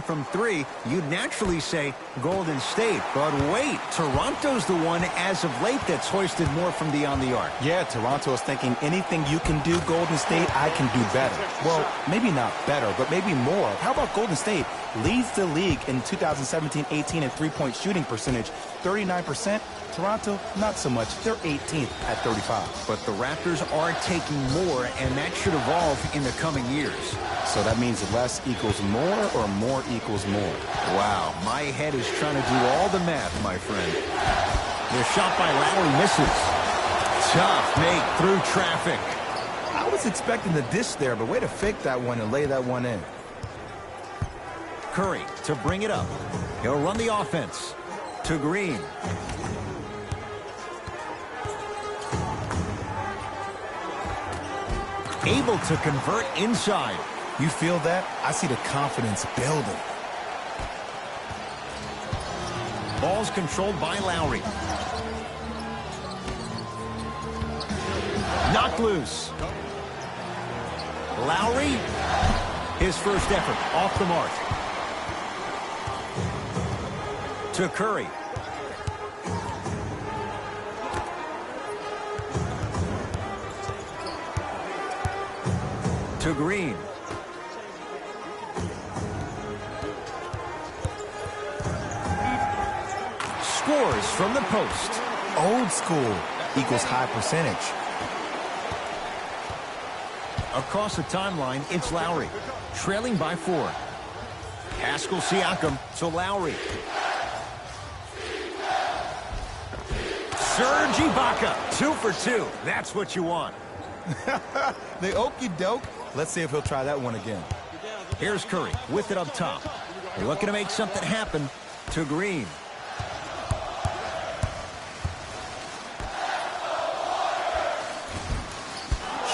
from three, you'd naturally say Golden State. But wait, Toronto's the one as of late that's hoisted more from beyond the arc. Yeah, Toronto is thinking anything you can do, Golden State, I can do better. Well, maybe not better, but maybe more. How about Golden State leads the league in 2017-18 in three-point shooting percentage, 39%. Toronto, not so much. They're 18th at 35. But the Raptors are taking more, and that should evolve in the coming years. So that means less equals more or more equals more? Wow, my head is trying to do all the math, my friend. The shot by Lowry misses. Tough make through traffic. I was expecting the dish there, but way to fake that one and lay that one in. Curry to bring it up. He'll run the offense to Green. Able to convert inside. You feel that? I see the confidence building. Ball's controlled by Lowry. Knocked loose. Lowry, his first effort off the mark. To Curry. To Green. Scores from the post. Old school equals high percentage. Across the timeline, it's Lowry, trailing by 4. Pascal Siakam to Lowry. Serge Ibaka, 2 for 2. That's what you want. The okey doke. Let's see if he'll try that one again. Here's Curry with it up top. Looking to make something happen to Green.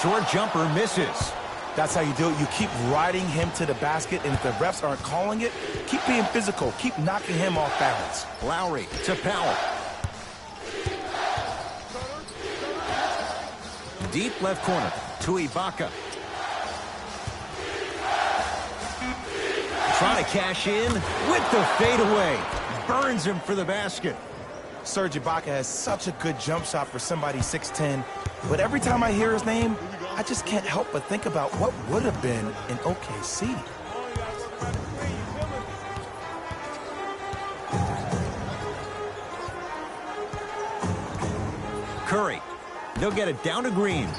Short jumper misses. That's how you do it. You keep riding him to the basket, and if the refs aren't calling it, keep being physical. Keep knocking him off balance. Lowry to Powell. Deep left corner to Ibaka. Trying to cash in with the fadeaway. Burns him for the basket. Serge Ibaka has such a good jump shot for somebody 6'10", but every time I hear his name, I just can't help but think about what would have been in OKC. Curry. They'll get it down to Green.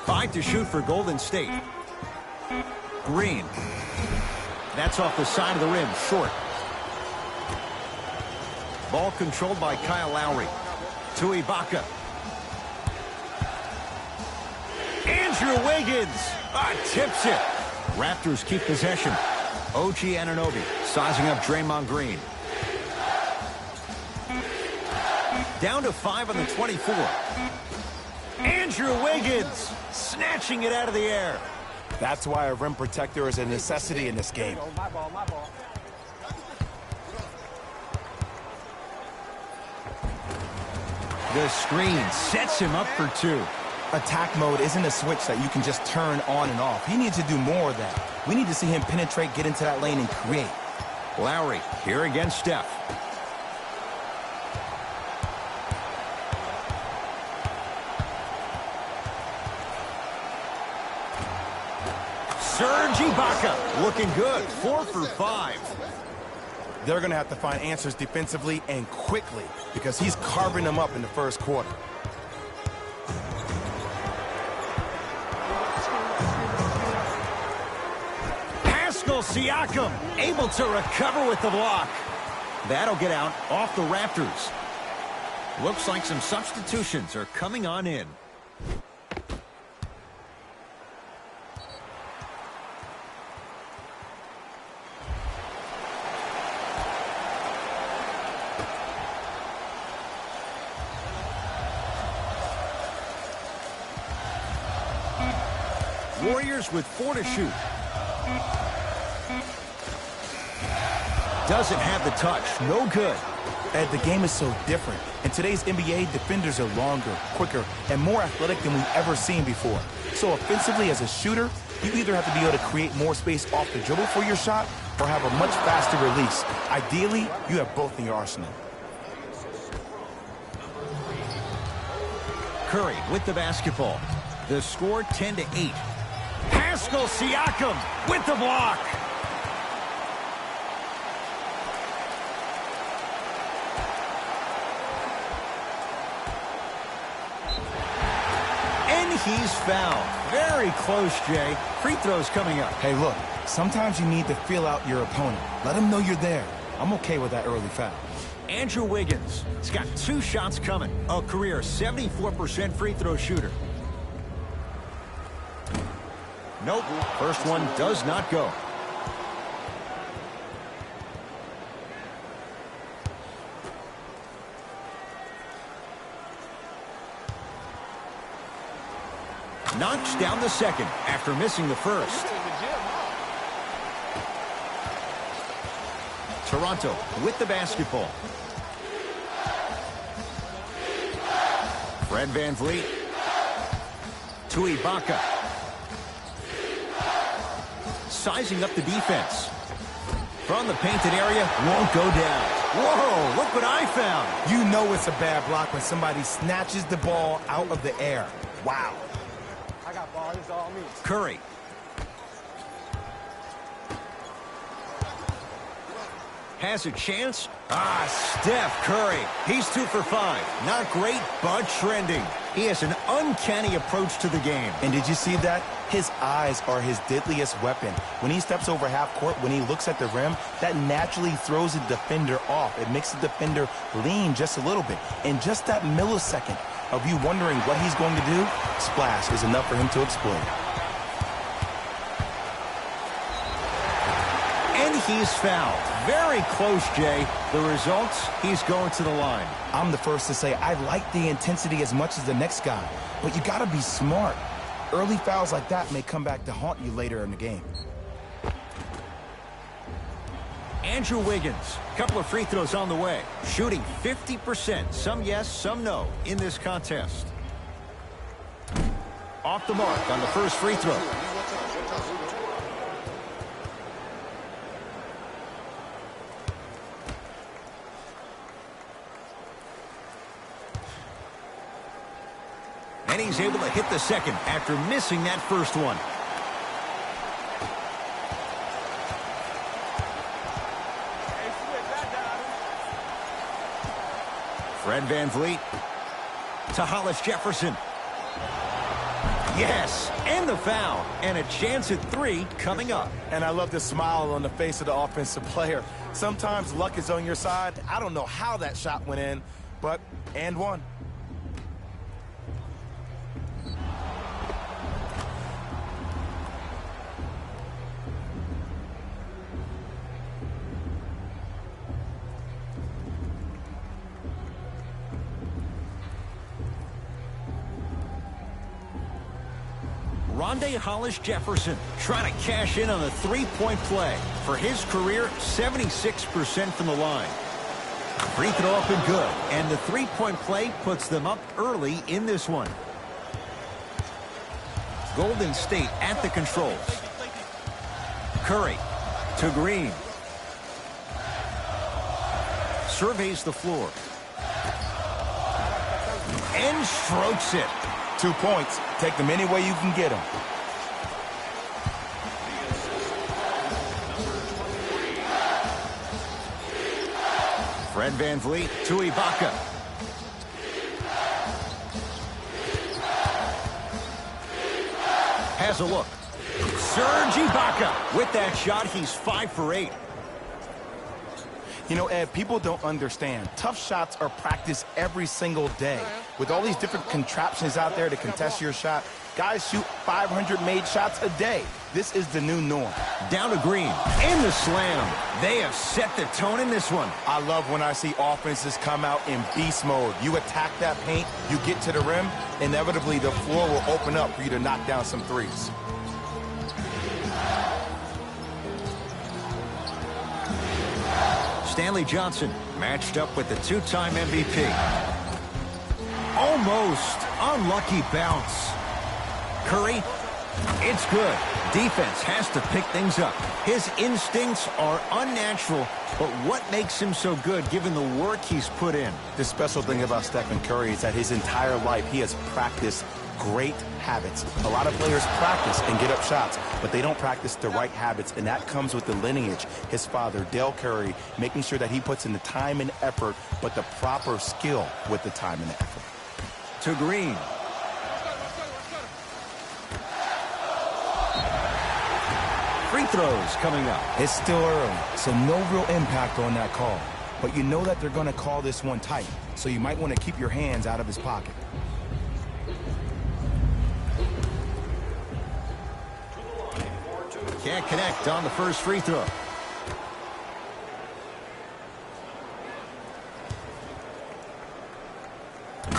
5 to shoot for Golden State. Green. That's off the side of the rim, short. Ball controlled by Kyle Lowry. To Ibaka. Andrew Wiggins. Tips it. Raptors keep possession. OG Anunoby sizing up Draymond Green. Down to 5 on the 24. Andrew Wiggins snatching it out of the air. That's why a rim protector is a necessity in this game. The screen sets him up for 2. Attack mode isn't a switch that you can just turn on and off. He needs to do more of that. We need to see him penetrate, get into that lane, and create. Lowry here against Steph. Serge Ibaka looking good. 4 for 5. They're going to have to find answers defensively and quickly because he's carving them up in the first quarter. Pascal Siakam able to recover with the block. That'll get out off the Raptors. Looks like some substitutions are coming on in. Warriors with 4 to shoot. Doesn't have the touch. No good. Ed, the game is so different. In today's NBA, defenders are longer, quicker, and more athletic than we've ever seen before. So offensively, as a shooter, You either have to be able to create more space off the dribble for your shot or have a much faster release. Ideally, you have both in your arsenal. Curry with the basketball. The score 10-8. Pascal Siakam with the block. And he's fouled. Very close, Jay. Free throws coming up. Hey, look, sometimes you need to feel out your opponent. Let them know you're there. I'm okay with that early foul. Andrew Wiggins. He's got 2 shots coming. A career 74% free throw shooter. Nope. First one does not go. Knocks down the second after missing the first. Toronto with the basketball. Fred VanVleet to Ibaka. Sizing up the defense. From the painted area, won't go down. Whoa, look what I found. You know it's a bad block when somebody snatches the ball out of the air. Wow. I got ball, this is all me. Curry. Has a chance. Steph Curry. He's 2 for 5. Not great, but trending. He has an uncanny approach to the game. And did you see that? His eyes are his deadliest weapon. When he steps over half court, when he looks at the rim, that naturally throws the defender off. It makes the defender lean just a little bit. And just that millisecond of you wondering what he's going to do, splash is enough for him to explode. And he's fouled. Very close, Jay. The results, he's going to the line. I'm the first to say I like the intensity as much as the next guy, but you got to be smart. Early fouls like that may come back to haunt you later in the game. Andrew Wiggins, a couple of free throws on the way. Shooting 50%, some yes, some no, in this contest. Off the mark on the first free throw. And he's able to hit the second after missing that first one. Fred VanVleet to Hollis Jefferson. Yes, and the foul. And a chance at 3 coming up. And I love the smile on the face of the offensive player. Sometimes luck is on your side. I don't know how that shot went in, but and one. Rondé Hollis Jefferson trying to cash in on a 3-point play. For his career, 76% from the line. Free throw up and good. And the 3-point play puts them up early in this one. Golden State at the controls. Curry to Green. Surveys the floor. And strokes it. 2 points. Take them any way you can get them. Fred VanVleet to Ibaka. Has a look. Serge Ibaka. With that shot, he's 5 for 8. You know, Ed, people don't understand. Tough shots are practiced every single day. With all these different contraptions out there to contest your shot, guys shoot 500 made shots a day. This is the new norm. Down to Green. In the slam. They have set the tone in this one. I love when I see offenses come out in beast mode. You attack that paint, you get to the rim, inevitably the floor will open up for you to knock down some threes. Stanley Johnson matched up with the 2-time MVP. Almost unlucky bounce. Curry It's good. Defense has to pick things up. His instincts are unnatural, but what makes him so good given the work he's put in? The special thing about Stephen Curry is that his entire life he has practiced great habits. A lot of players practice and get up shots, but they don't practice the right habits, and that comes with the lineage. His father, Dale Curry, making sure that he puts in the time and effort, but the proper skill with the time and the effort. To Green. Free throws coming up. It's still early, so no real impact on that call. But you know that they're going to call this one tight, so you might want to keep your hands out of his pocket. Can't connect on the first free throw.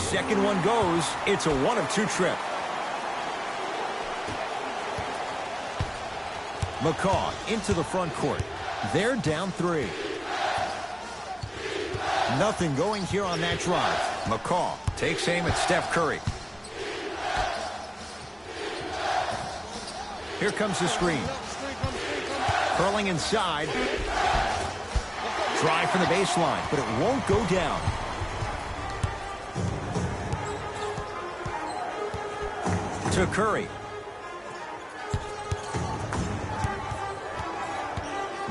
Second one goes. It's a 1-of-2 trip. McCaw into the front court. They're down 3. Nothing going here on that drive. McCaw takes aim at Steph Curry. Here comes the screen. Curling inside. Drive from the baseline, but it won't go down. To Curry.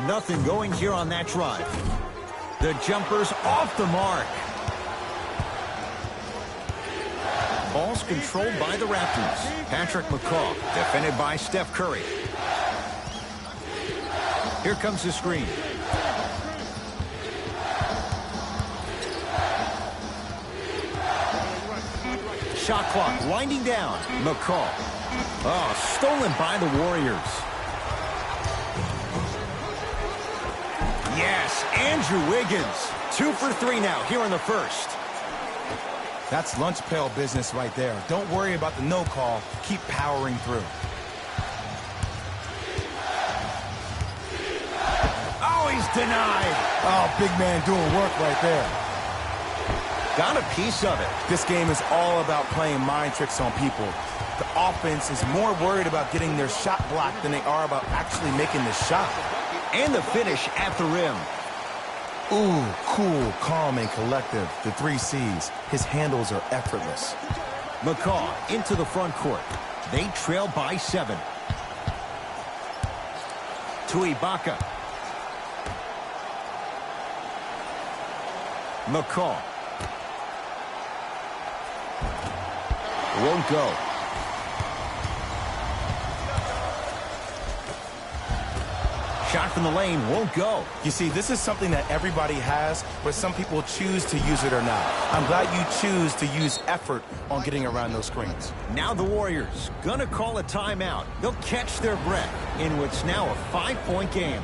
Nothing going here on that drive. The jumper's off the mark. Ball's controlled by the Raptors. Patrick McCaw, defended by Steph Curry. Here comes the screen. Shot clock winding down. McCaw. Oh, stolen by the Warriors. Yes, Andrew Wiggins. 2 for 3 now here in the first. That's lunch pail business right there. Don't worry about the no call. Keep powering through. Oh, he's denied. Oh, big man doing work right there. Got a piece of it. This game is all about playing mind tricks on people. The offense is more worried about getting their shot blocked than they are about actually making the shot. And the finish at the rim. Ooh, cool, calm, and collective. The 3 C's. His handles are effortless. McCaw into the front court. They trail by 7. To Ibaka. McCaw. Won't go. Shot from the lane won't go. You see, this is something that everybody has, but some people choose to use it or not. I'm glad you choose to use effort on getting around those screens. Now the Warriors gonna call a timeout. They'll catch their breath in what's now a 5-point game.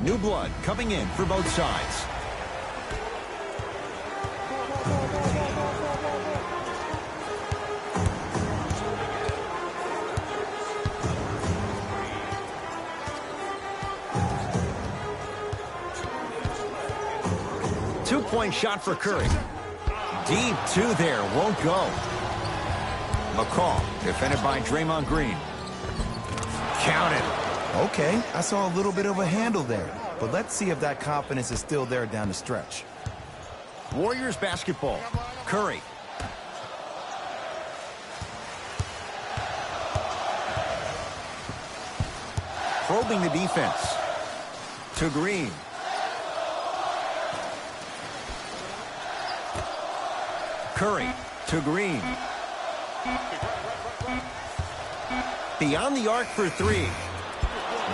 New blood coming in for both sides. Two-point shot for Curry. Deep 2 there, won't go. McCaw, defended by Draymond Green. Counted. Okay, I saw a little bit of a handle there, but let's see if that confidence is still there down the stretch. Warriors basketball. Curry. probing the defense. To Green. Curry to Green. Beyond the arc for three.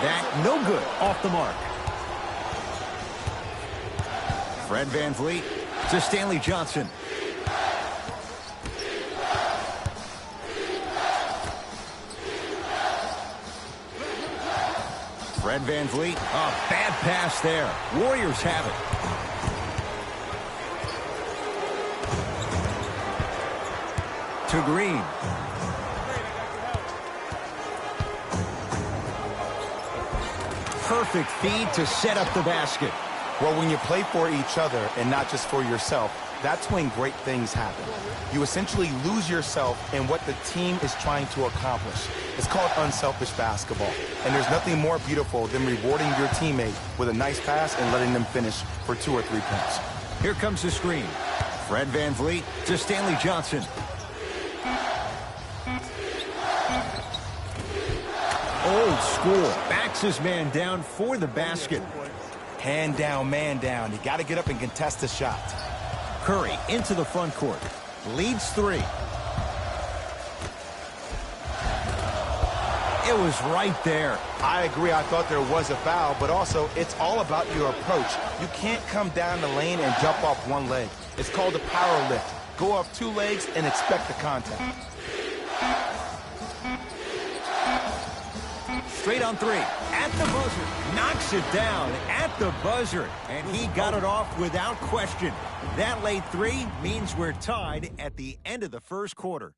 That no good, off the mark. Fred VanVleet to Stanley Johnson. Fred VanVleet, a bad pass there. Warriors have it. To Green. Perfect feed to set up the basket. Well, when you play for each other and not just for yourself, that's when great things happen. You essentially lose yourself in what the team is trying to accomplish. It's called unselfish basketball. And there's nothing more beautiful than rewarding your teammate with a nice pass and letting them finish for 2 or 3 points. Here comes the screen. Fred VanVleet to Stanley Johnson. Old school. Backs his man down for the basket. Hand down, man down. You got to get up and contest the shot. Curry into the front court. Leads 3. It was right there. I agree. I thought there was a foul, but also it's all about your approach. You can't come down the lane and jump off one leg. It's called a power lift. Go off 2 legs and expect the contact. Straight on 3. At the buzzer. Knocks it down at the buzzer. And he got it off without question. That late 3 means we're tied at the end of the first quarter.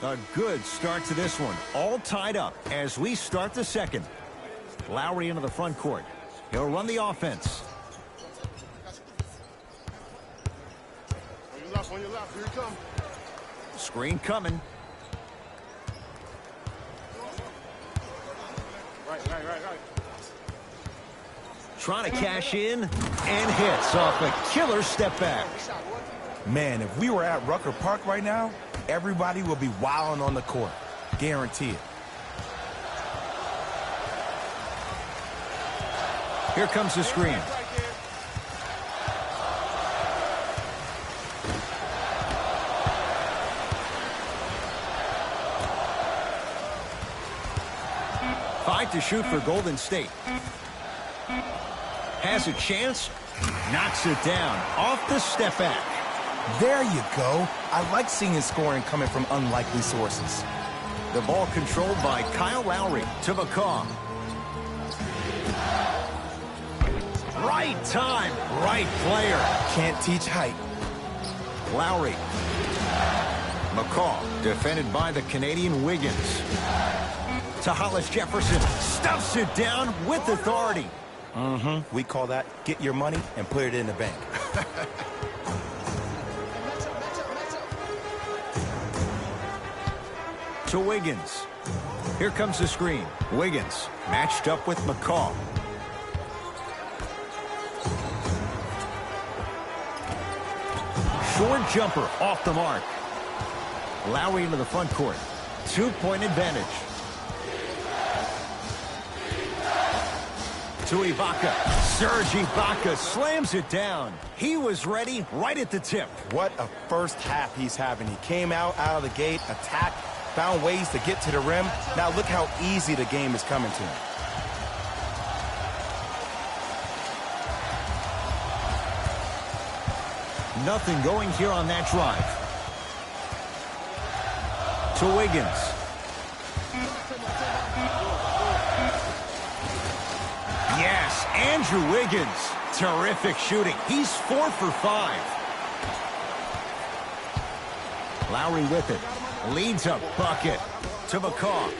A good start to this one. All tied up as we start the second. Lowry into the front court. He'll run the offense. On your left, here he comes. Screen coming. Right. Trying to cash in and hits off a killer step back. Man, if we were at Rucker Park right now, everybody will be wilding on the court. Guarantee it. Here comes the screen. Five to shoot for Golden State. Has a chance. Knocks it down. Off the step back. There you go. I like seeing his scoring coming from unlikely sources. The ball controlled by Kyle Lowry to McCaw. Right time, right player. Can't teach height. Lowry. McCaw, defended by the Canadian Wiggins. To Hollis Jefferson. Stuffs it down with authority. We call that get your money and put it in the bank. To Wiggins. Here comes the screen. Wiggins matched up with McCaw. Short jumper off the mark. Lowry into the front court. 2-point advantage. To Ibaka. Serge Ibaka slams it down. He was ready right at the tip. What a first half he's having. He came out of the gate, attacked, found ways to get to the rim. Now look how easy the game is coming to him. Nothing going here on that drive. To Wiggins. Yes, Andrew Wiggins. Terrific shooting. He's 4 for 5. Lowry with it. Leads a bucket. To McCaw.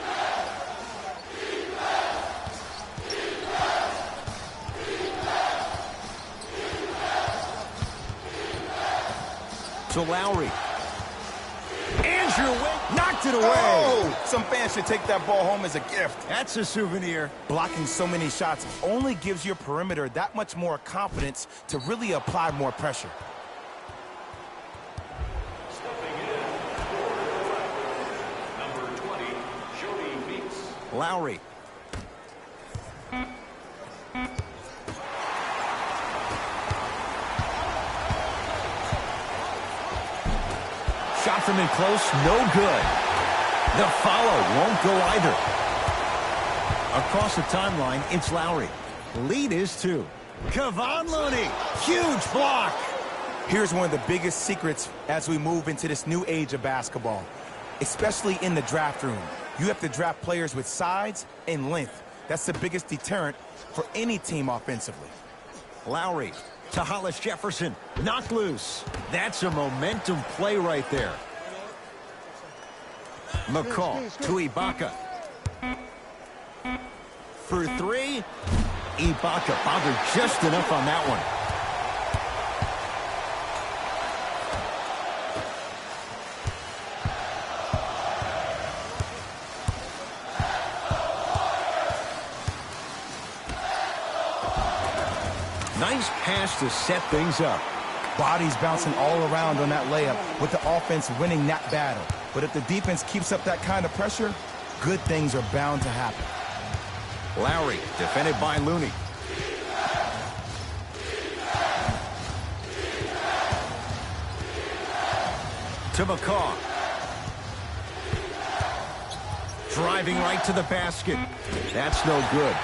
To Lowry. Andrew knocked it away. Oh, some fans should take that ball home as a gift. That's a souvenir. Blocking so many shots only gives your perimeter that much more confidence to really apply more pressure. Lowry. Shot from in close, no good. The follow won't go either. Across the timeline, it's Lowry. Lead is 2. Kevon Looney, huge block. Here's one of the biggest secrets as we move into this new age of basketball, especially in the draft room. You have to draft players with size and length. That's the biggest deterrent for any team offensively. Lowry to Hollis Jefferson, knocked loose. That's a momentum play right there. McCall to Ibaka. For 3, Ibaka bothered just enough on that one. Nice pass to set things up. Bodies bouncing all around on that layup with the offense winning that battle. But if the defense keeps up that kind of pressure, good things are bound to happen. Lowry defended by Looney. To McCall. Driving right to the basket. That's no good.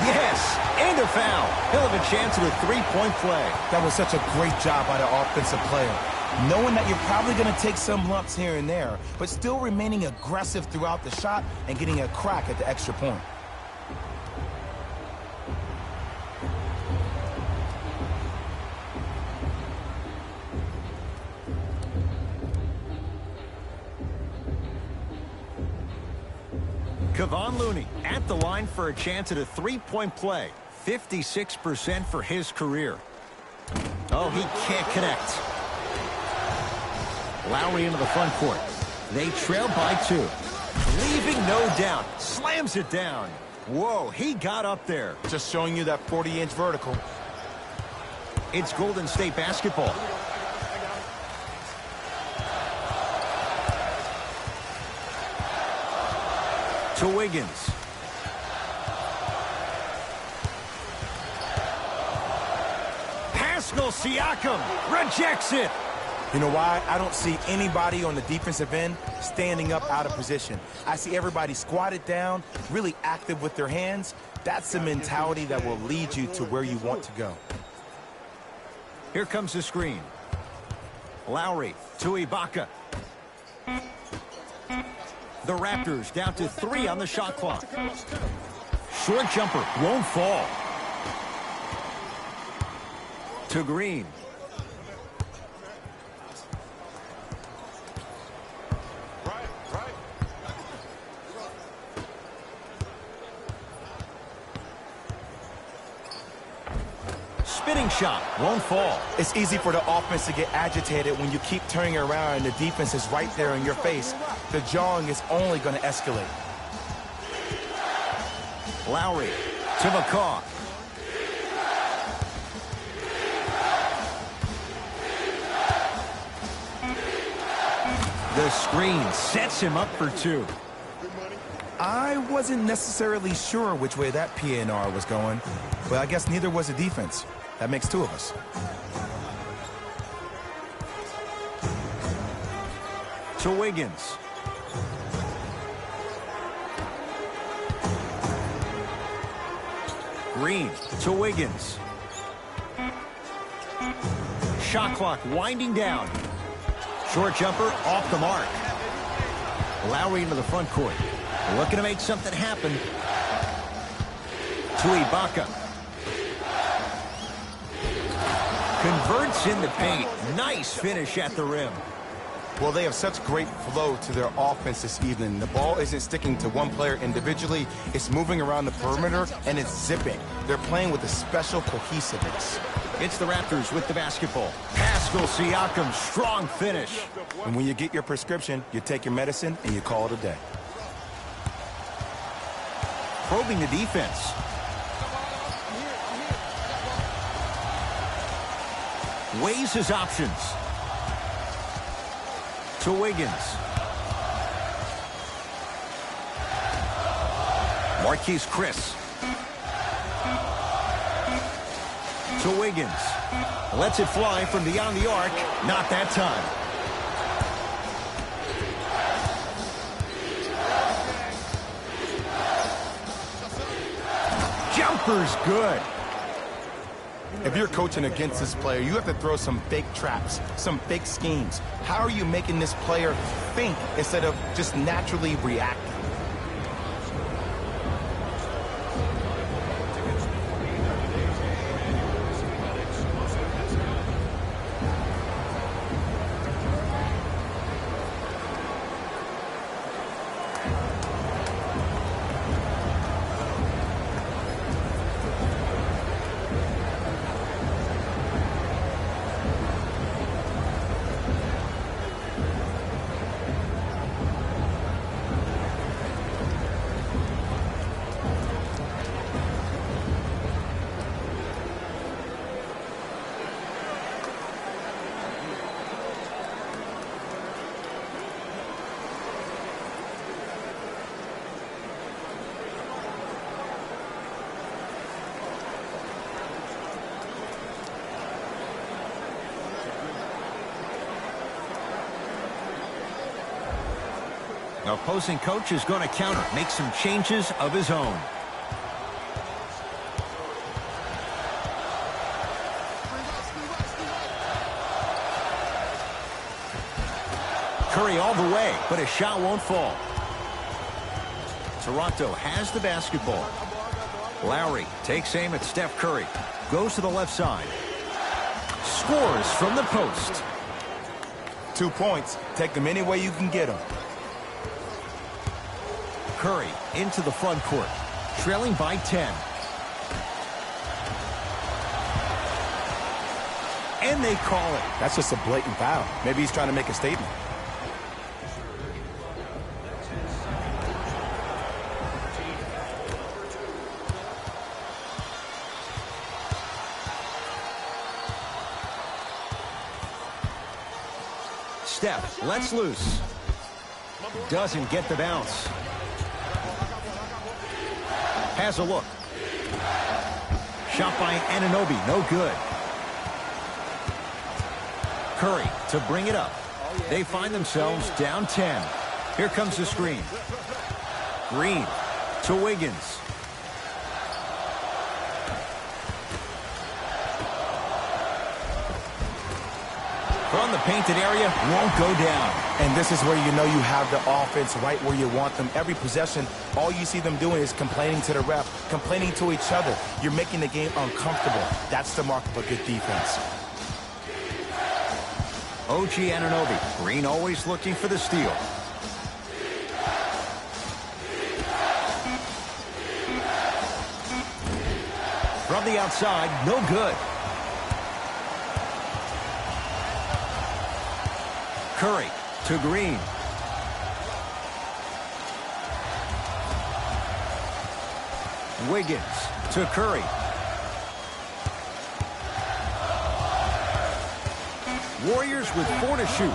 Yes, and a foul. He'll have a chance at a three-point play. That was such a great job by the offensive player. Knowing that you're probably going to take some lumps here and there, but still remaining aggressive throughout the shot and getting a crack at the extra point. Kevon Looney at the line for a chance at a three-point play. 56% for his career. Oh, he can't connect. Lowry into the front court. They trail by 2. Leaving no doubt. Slams it down. Whoa, he got up there. Just showing you that 40-inch vertical. It's Golden State basketball. To Wiggins. Pascal Siakam rejects it. You know why? I don't see anybody on the defensive end standing up out of position. I see everybody squatted down, really active with their hands. That's the mentality that will lead you to where you want to go. Here comes the screen. Lowry to Ibaka. The Raptors down to 3 on the shot clock. Short jumper won't fall. To Green. Spinning shot won't fall. It's easy for the offense to get agitated when you keep turning around and the defense is right there in your face. The jawing is only going to escalate. Lowry to McCall. The screen sets him up for 2. I wasn't necessarily sure which way that PNR was going, but I guess neither was the defense. That makes 2 of us. To Wiggins. Green to Wiggins. Shot clock winding down. Short jumper off the mark. Lowry into the front court. Looking to make something happen. To Ibaka. Converts in the paint. Nice finish at the rim. Well, they have such great flow to their offense this evening. The ball isn't sticking to one player individually. It's moving around the perimeter, and it's zipping. They're playing with a special cohesiveness. It's the Raptors with the basketball. Pascal Siakam, strong finish. And when you get your prescription, you take your medicine, and you call it a day. Probing the defense. Weighs his options. To Wiggins. Marquise Chris. To Wiggins. Lets it fly from beyond the arc. Not that time. Jumper's good. If you're coaching against this player, you have to throw some fake traps, some fake schemes. How are you making this player think instead of just naturally reacting? The opposing coach is going to counter, make some changes of his own. Curry all the way, but his shot won't fall. Toronto has the basketball. Lowry takes aim at Steph Curry. Goes to the left side. Scores from the post. 2 points. Take them any way you can get them. Curry into the front court, trailing by 10. And they call it. That's just a blatant foul. Maybe he's trying to make a statement. Steph lets loose. Doesn't get the bounce. Has a look. Shot by Anunoby, no good. Curry to bring it up. They find themselves down 10. Here comes the screen. Green to Wiggins. From the painted area, won't go down. And this is where you know you have the offense right where you want them. Every possession, all you see them doing is complaining to the ref, complaining to each other. You're making the game uncomfortable. That's the mark of a good defense. OG Anunoby. Green always looking for the steal. From the outside, no good. Curry to Green. Wiggins to Curry. Warriors with 4 to shoot.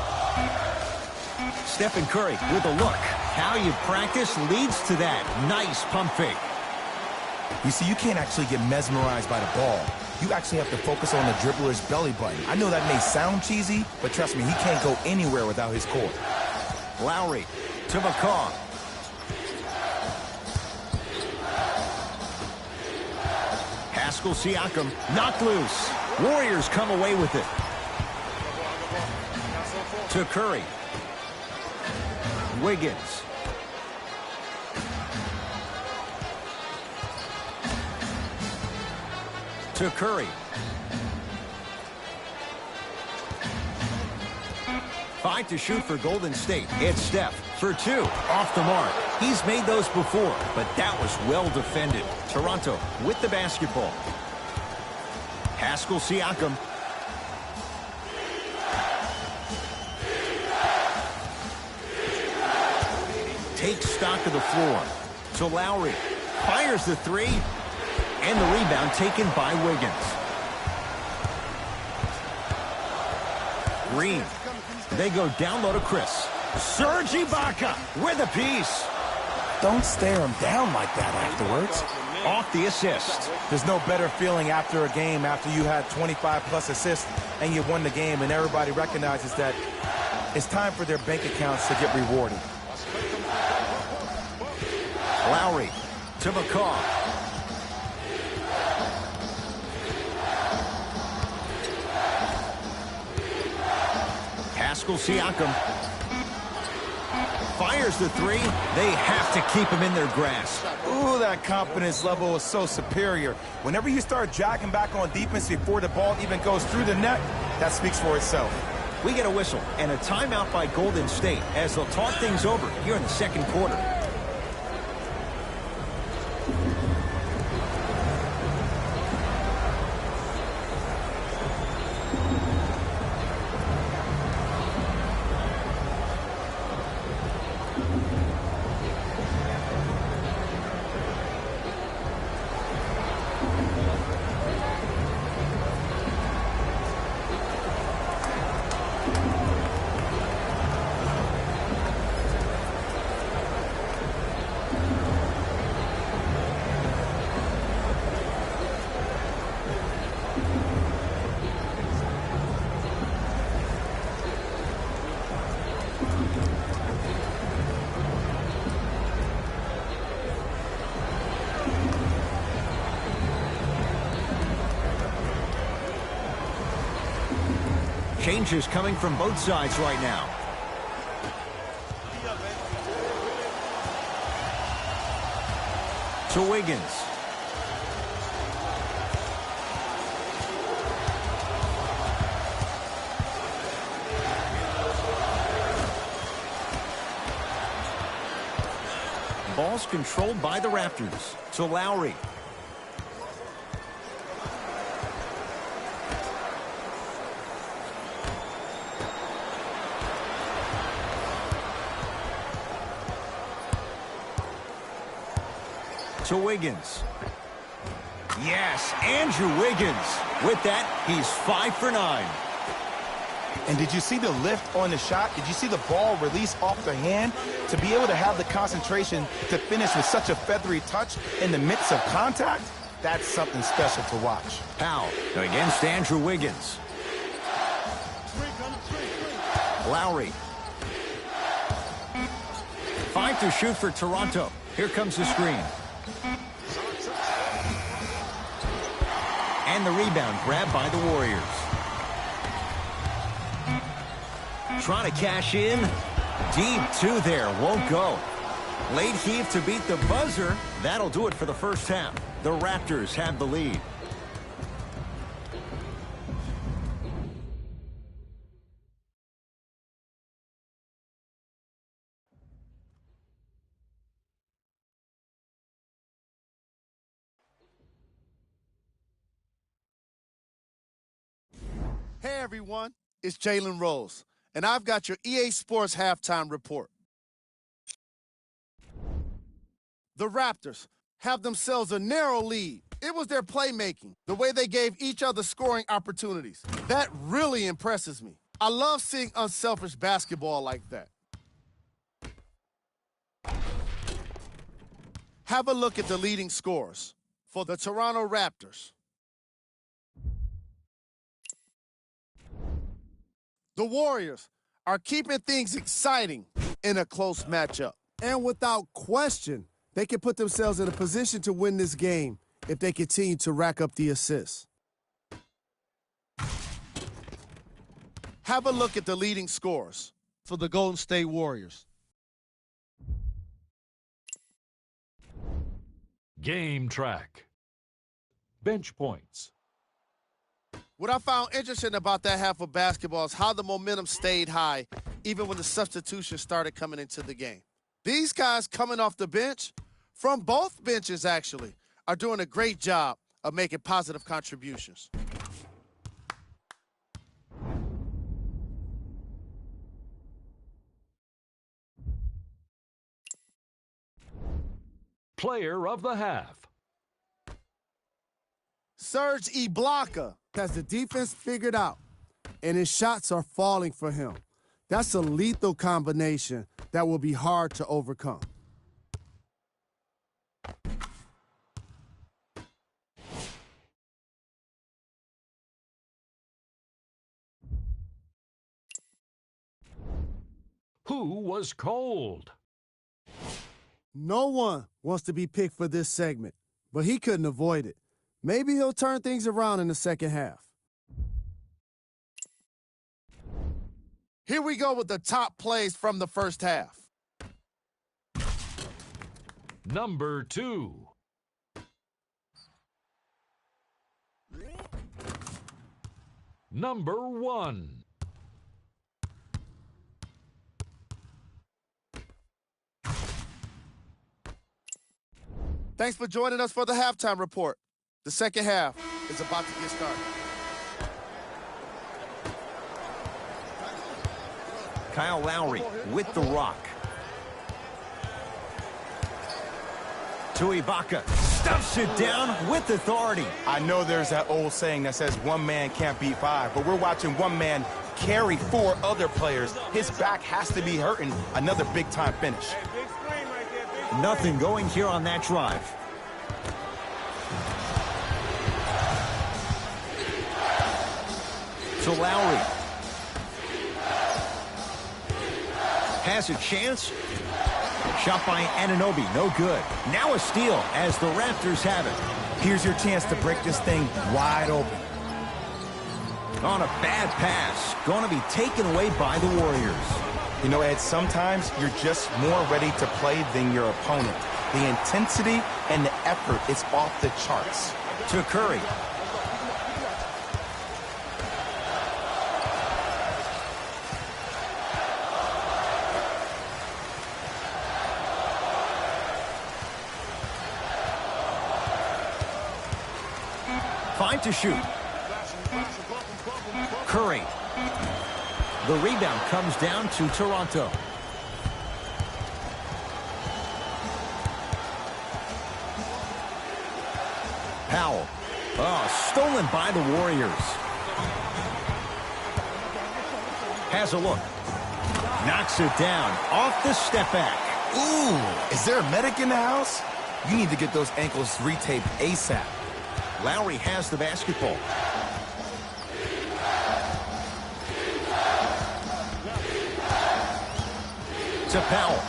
Stephen Curry with a look. How you practice leads to that. Nice pump fake. You see, you can't actually get mesmerized by the ball. You actually have to focus on the dribbler's belly button. I know that may sound cheesy, but trust me, he can't go anywhere without his core. Lowry to McCaw. Pascal Siakam knocked loose. Warriors come away with it. To Curry. Wiggins. To Curry. 5 to shoot for Golden State. It's Steph for 2. Off the mark. He's made those before, but that was well defended. Toronto with the basketball. Pascal Siakam. Takes stock of the floor. So Lowry fires the 3. And the rebound taken by Wiggins. Green. They go down low to Chris. Serge Ibaka with a piece. Don't stare him down like that afterwards. Off the assist. There's no better feeling after a game after you had 25-plus assists and you won the game and everybody recognizes that it's time for their bank accounts to get rewarded. Lowry to McCaw. Pascal Siakam fires the 3. They have to keep him in their grasp. Ooh, that confidence level is so superior. Whenever you start jogging back on defense before the ball even goes through the net, that speaks for itself. We get a whistle and a timeout by Golden State as they'll talk things over here in the second quarter. Changes coming from both sides right now. To Wiggins. Ball's controlled by the Raptors. To Lowry. To Wiggins. Yes, Andrew Wiggins. With that, he's 5 for 9. And did you see the lift on the shot? Did you see the ball release off the hand? To be able to have the concentration to finish with such a feathery touch in the midst of contact, that's something special to watch. Powell against Andrew Wiggins. Lowry. 5 to shoot for Toronto. Here comes the screen. And the rebound grabbed by the Warriors. Trying to cash in. Deep 2 there. Won't go. Late heave to beat the buzzer. That'll do it for the first half. The Raptors have the lead. Hey everyone, it's Jalen Rose, and I've got your EA Sports halftime report. The Raptors have themselves a narrow lead. It was their playmaking, the way they gave each other scoring opportunities. That really impresses me. I love seeing unselfish basketball like that. Have a look at the leading scorers for the Toronto Raptors. The Warriors are keeping things exciting in a close matchup. And without question, they can put themselves in a position to win this game if they continue to rack up the assists. Have a look at the leading scorers for the Golden State Warriors. Game track. Bench points. What I found interesting about that half of basketball is how the momentum stayed high even when the substitutions started coming into the game. These guys coming off the bench, from both benches actually, are doing a great job of making positive contributions. Player of the half. Serge Ibaka has the defense figured out, and his shots are falling for him. That's a lethal combination that will be hard to overcome. Who was cold? No one wants to be picked for this segment, but he couldn't avoid it. Maybe he'll turn things around in the second half. Here we go with the top plays from the first half. Number 2. Number 1. Thanks for joining us for the halftime report. The second half is about to get started. Kyle Lowry with the rock. To Ibaka. Stuffs it down with authority. I know there's that old saying that says one man can't beat five, but we're watching one man carry 4 other players. His back has to be hurting. Another big-time finish. Nothing going here on that drive. To Lowry. Has a chance. Shot by Anunoby, no good. Now a steal as the Raptors have it. Here's your chance to break this thing wide open. On a bad pass, going to be taken away by the Warriors. You know, Ed, sometimes you're just more ready to play than your opponent. The intensity and the effort is off the charts. To Curry. Five to shoot. Curry. The rebound comes down to Toronto. Powell. Oh, stolen by the Warriors. Has a look. Knocks it down off the step back. Ooh, is there a medic in the house? You need to get those ankles retaped ASAP. Lowry has the basketball. To Powell.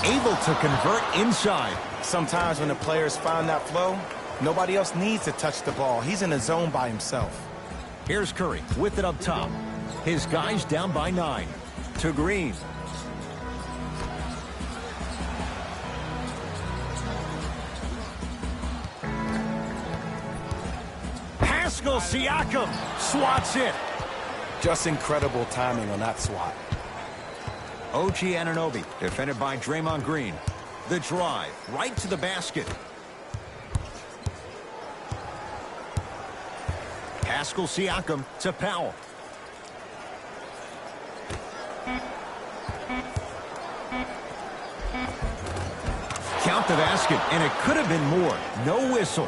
Able to convert inside. Sometimes when the players find that flow, nobody else needs to touch the ball. He's in the zone by himself. Here's Curry with it up top. His guys down by 9. To Green. Pascal Siakam swats it. Just incredible timing on that swat. OG Anunoby, defended by Draymond Green. The drive, right to the basket. Pascal Siakam to Powell. Count the basket, and it could have been more. No whistle.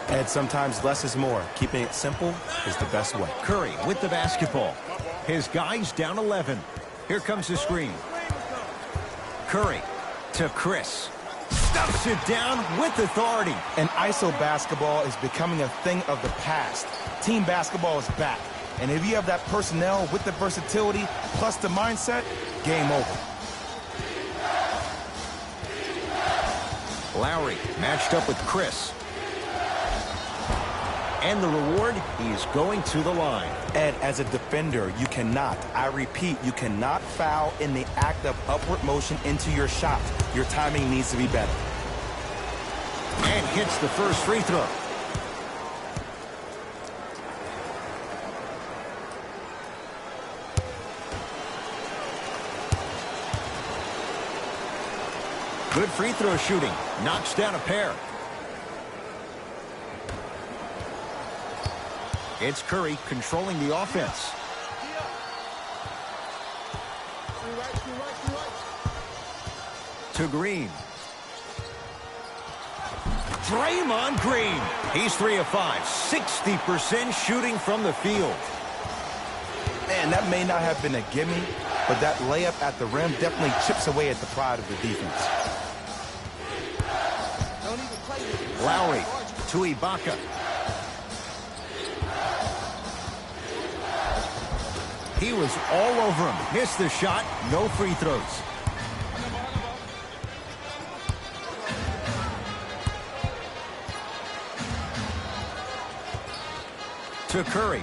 Ed, sometimes less is more. Keeping it simple is the best way. Curry with the basketball. His guys down 11. Here comes the screen. Curry to Chris. Stuffs it down with authority. And ISO basketball is becoming a thing of the past. Team basketball is back. And if you have that personnel with the versatility plus the mindset, game over. Lowry matched up with Chris. And the reward, he's going to the line. Ed, as a defender, you cannot, I repeat, you cannot foul in the act of upward motion into your shot. Your timing needs to be better. And hits the first free throw. Good free throw shooting. Knocks down a pair. It's Curry controlling the offense. To Green. Draymond Green. He's 3 of 5. 60% shooting from the field. Man, that may not have been a gimme, but that layup at the rim definitely chips away at the pride of the defense. Lowry to Ibaka. He was all over him. Missed the shot. No free throws. To Curry.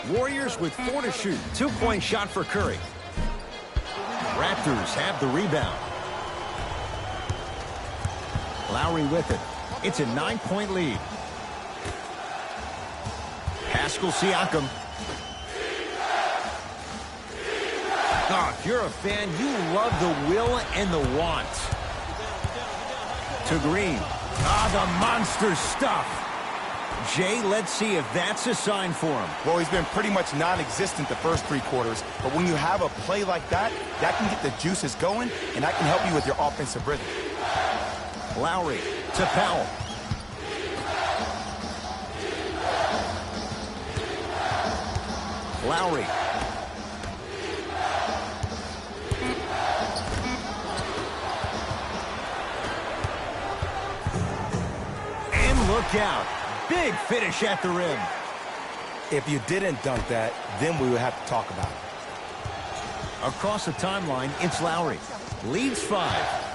Warriors with 4 to shoot. 2-point shot for Curry. Raptors have the rebound. Lowry with it. It's a 9-point lead. Pascal Siakam. Oh, if you're a fan, you love the will and the want. To Green. The monster stuff. Jay, let's see if that's a sign for him. Well, he's been pretty much non-existent the first 3 quarters, but when you have a play like that, that can get the juices going, and that can help you with your offensive rhythm. Lowry to Powell. Lowry. And look out. Big finish at the rim. If you didn't dunk that, then we would have to talk about it. Across the timeline, it's Lowry. Leads 5.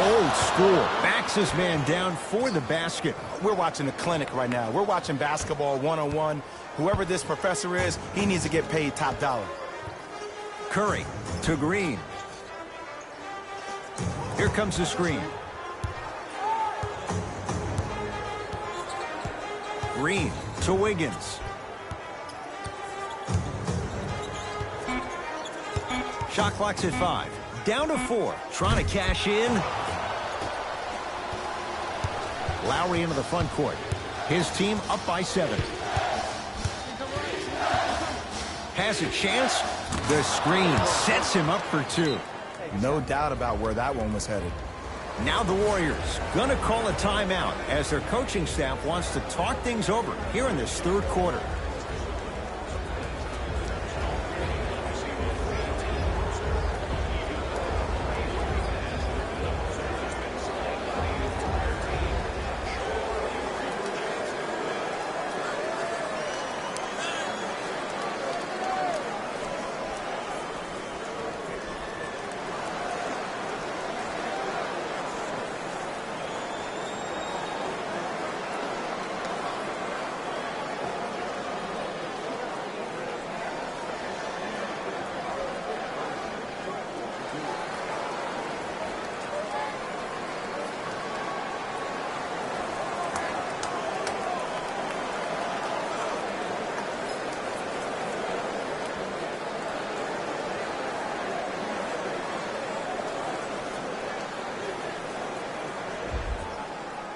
Old school. Backs his man down for the basket. We're watching a clinic right now. We're watching basketball one-on-one. Whoever this professor is, he needs to get paid top dollar. Curry to Green. Here comes the screen. Green to Wiggins. Shot clock's at 5. Down to 4. Trying to cash in. Lowry into the front court. His team up by 7. Has a chance. The screen sets him up for 2. No doubt about where that one was headed. Now the Warriors going to call a timeout as their coaching staff wants to talk things over here in this 3rd quarter.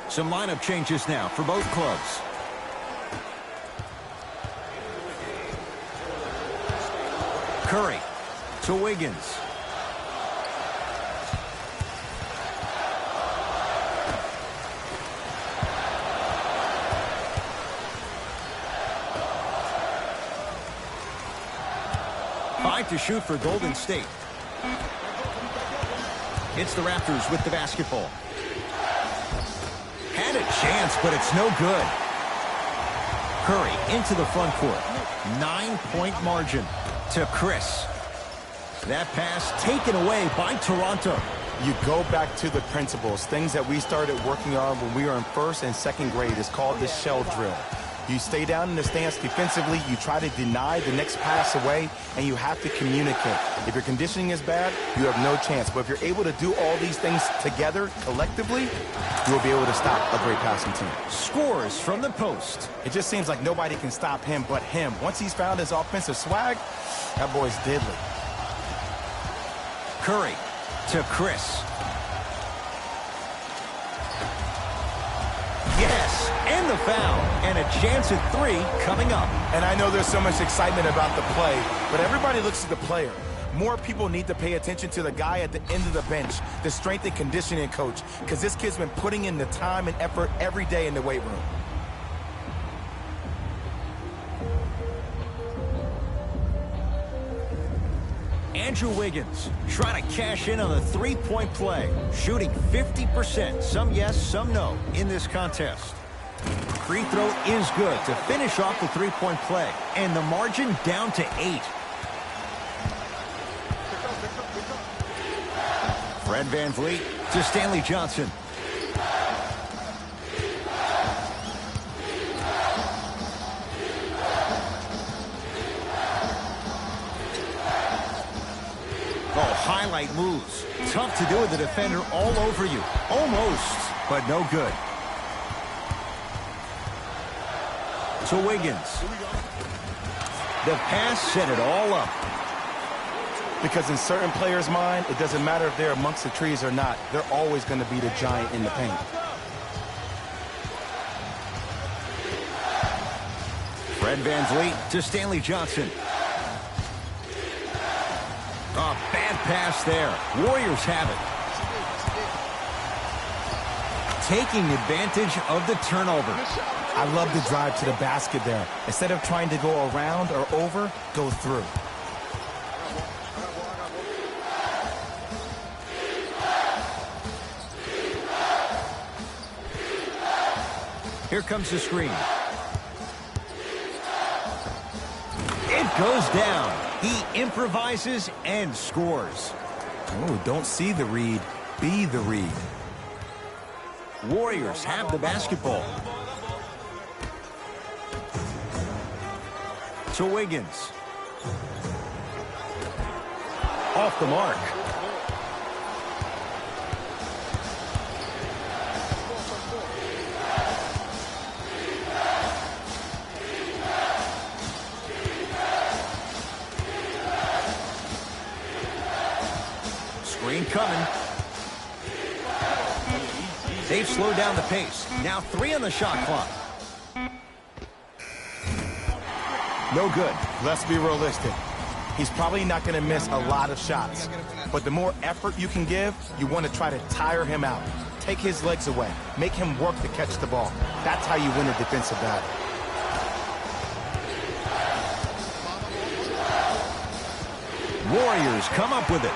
Some lineup changes now for both clubs. Curry to Wiggins. Five to shoot for Golden State. It's the Raptors with the basketball. Had a chance, but it's no good. Curry into the front court. 9-point margin to Chris. That pass taken away by Toronto. You go back to the principles, things that we started working on when we were in first and second grade. It's called the shell drill. You stay down in the stance defensively, you try to deny the next pass away, and you have to communicate. If your conditioning is bad, you have no chance. But if you're able to do all these things together, collectively, you will be able to stop a great passing team. Scores from the post. It just seems like nobody can stop him but him. Once he's found his offensive swag, that boy's deadly. Curry to Chris. Yes, and the foul. And a chance at 3 coming up. And I know there's so much excitement about the play, but everybody looks at the player. More people need to pay attention to the guy at the end of the bench, the strength and conditioning coach, because this kid's been putting in the time and effort every day in the weight room. Andrew Wiggins trying to cash in on a three-point play, shooting 50%, some yes, some no, in this contest. Free throw is good to finish off the three-point play, and the margin down to 8. Fred VanVleet to Stanley Johnson. Oh, highlight moves. Tough to do with the defender all over you. Almost, but no good. To Wiggins. The pass set it all up. Because in certain players' mind, it doesn't matter if they're amongst the trees or not. They're always going to be the giant in the paint. Fred VanVleet to Stanley Johnson. A bad pass there. Warriors have it. Taking advantage of the turnover. I love the drive to the basket there. Instead of trying to go around or over, go through. Here comes the screen. It goes down. He improvises and scores. Oh, don't see the read. Be the read. Warriors have the basketball. To Wiggins. Off the mark. Screen coming. They've slowed down the pace. Now 3 on the shot clock. No good. Let's be realistic. He's probably not going to miss a lot of shots. But the more effort you can give, you want to try to tire him out. Take his legs away. Make him work to catch the ball. That's how you win a defensive battle. Warriors come up with it.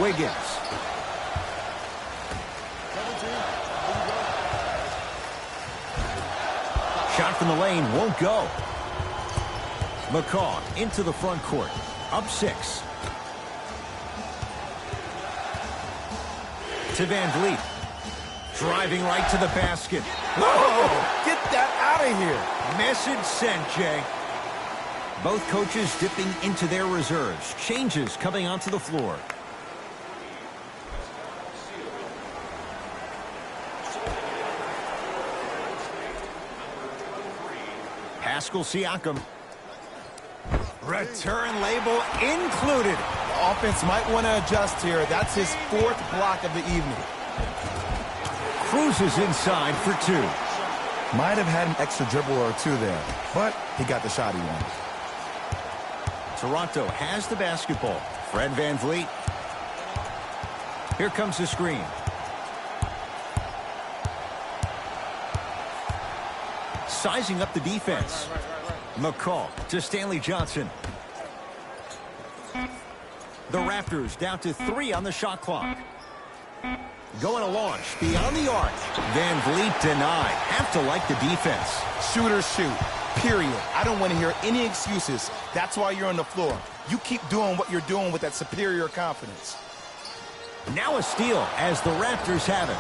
Wiggins. Shot from the lane won't go. McCaw into the front court. Up 6. To VanVleet. Driving right to the basket. Whoa! Get that out of here. Message sent, Jay. Both coaches dipping into their reserves. Changes coming onto the floor. Pascal Siakam. Return label included. The offense might want to adjust here. That's his 4th block of the evening. Cruises inside for 2. Might have had an extra dribble or 2 there, but he got the shot he wanted. Toronto has the basketball. Fred VanVleet. Here comes the screen. Sizing up the defense. McCaw to Stanley Johnson. The Raptors down to 3 on the shot clock. Going to launch beyond the arc. VanVleet denied. Have to like the defense. Shooters shoot. period. I don't want to hear any excuses. That's why you're on the floor. You keep doing what you're doing with that superior confidence. Now a steal as the Raptors have it.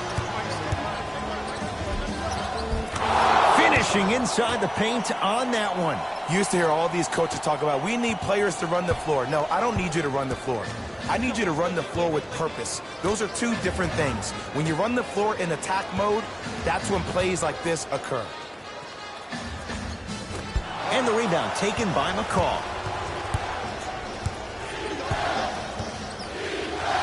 Finishing inside the paint on that one. You used to hear all these coaches talk about, we need players to run the floor. No, I don't need you to run the floor. I need you to run the floor with purpose. Those are two different things. When you run the floor in attack mode, that's when plays like this occur. And the rebound taken by McCaw.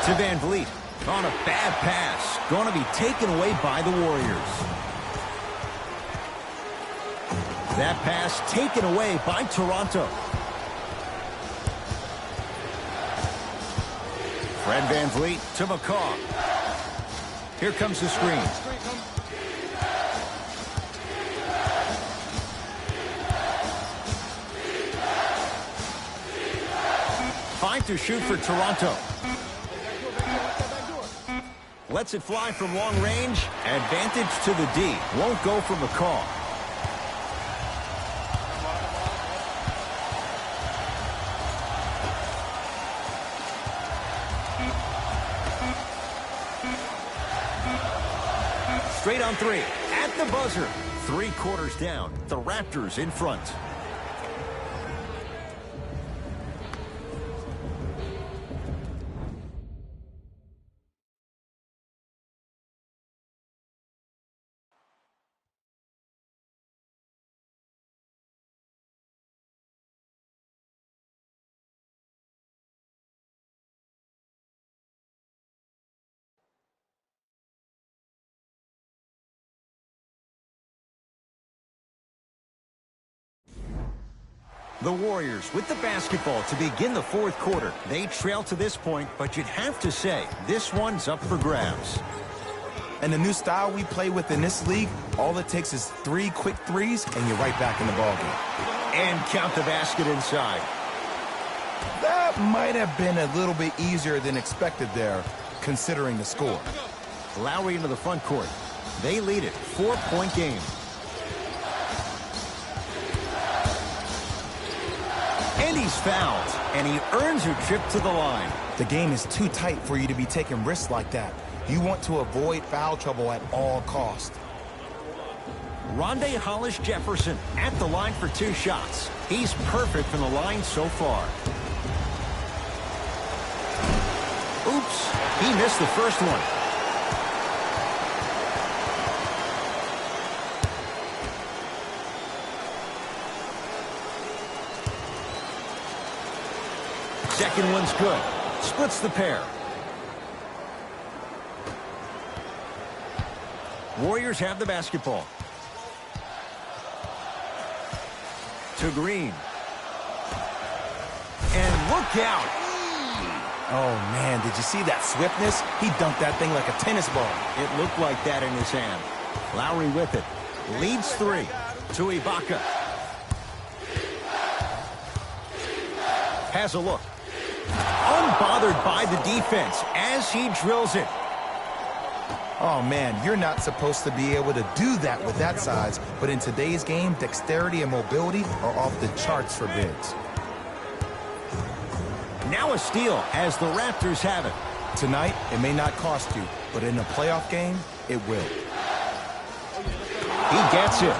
To Van Vliet. On a bad pass. Going to be taken away by the Warriors. That pass taken away by Toronto. Fred Van Vliet to McCaw. Here comes the screen. Five to shoot for Toronto. Lets it fly from long range. Advantage to the D. Won't go for McCaw. Straight on three. At the buzzer. 3 quarters down. The Raptors in front. The Warriors with the basketball to begin the 4th quarter. They trail to this point, but you'd have to say this one's up for grabs. And the new style we play with in this league, all it takes is 3 quick threes, and you're right back in the ballgame. And count the basket inside. That might have been a little bit easier than expected there, considering the score. Lowry into the front court. They lead it. 4-point game. And he's fouled, and he earns a trip to the line. The game is too tight for you to be taking risks like that. You want to avoid foul trouble at all costs. Rondae Hollis-Jefferson at the line for 2 shots. He's perfect from the line so far. Oops, he missed the first one. Second one's good. Splits the pair. Warriors have the basketball. To Green. And look out. Oh, man, did you see that swiftness? He dunked that thing like a tennis ball. It looked like that in his hand. Lowry with it. Leads 3. To Ibaka. Has a look. Unbothered by the defense as he drills it. Oh, man, you're not supposed to be able to do that with that size, but in today's game, dexterity and mobility are off the charts for bigs. Now a steal as the Raptors have it. Tonight, it may not cost you, but in a playoff game, it will. He gets it.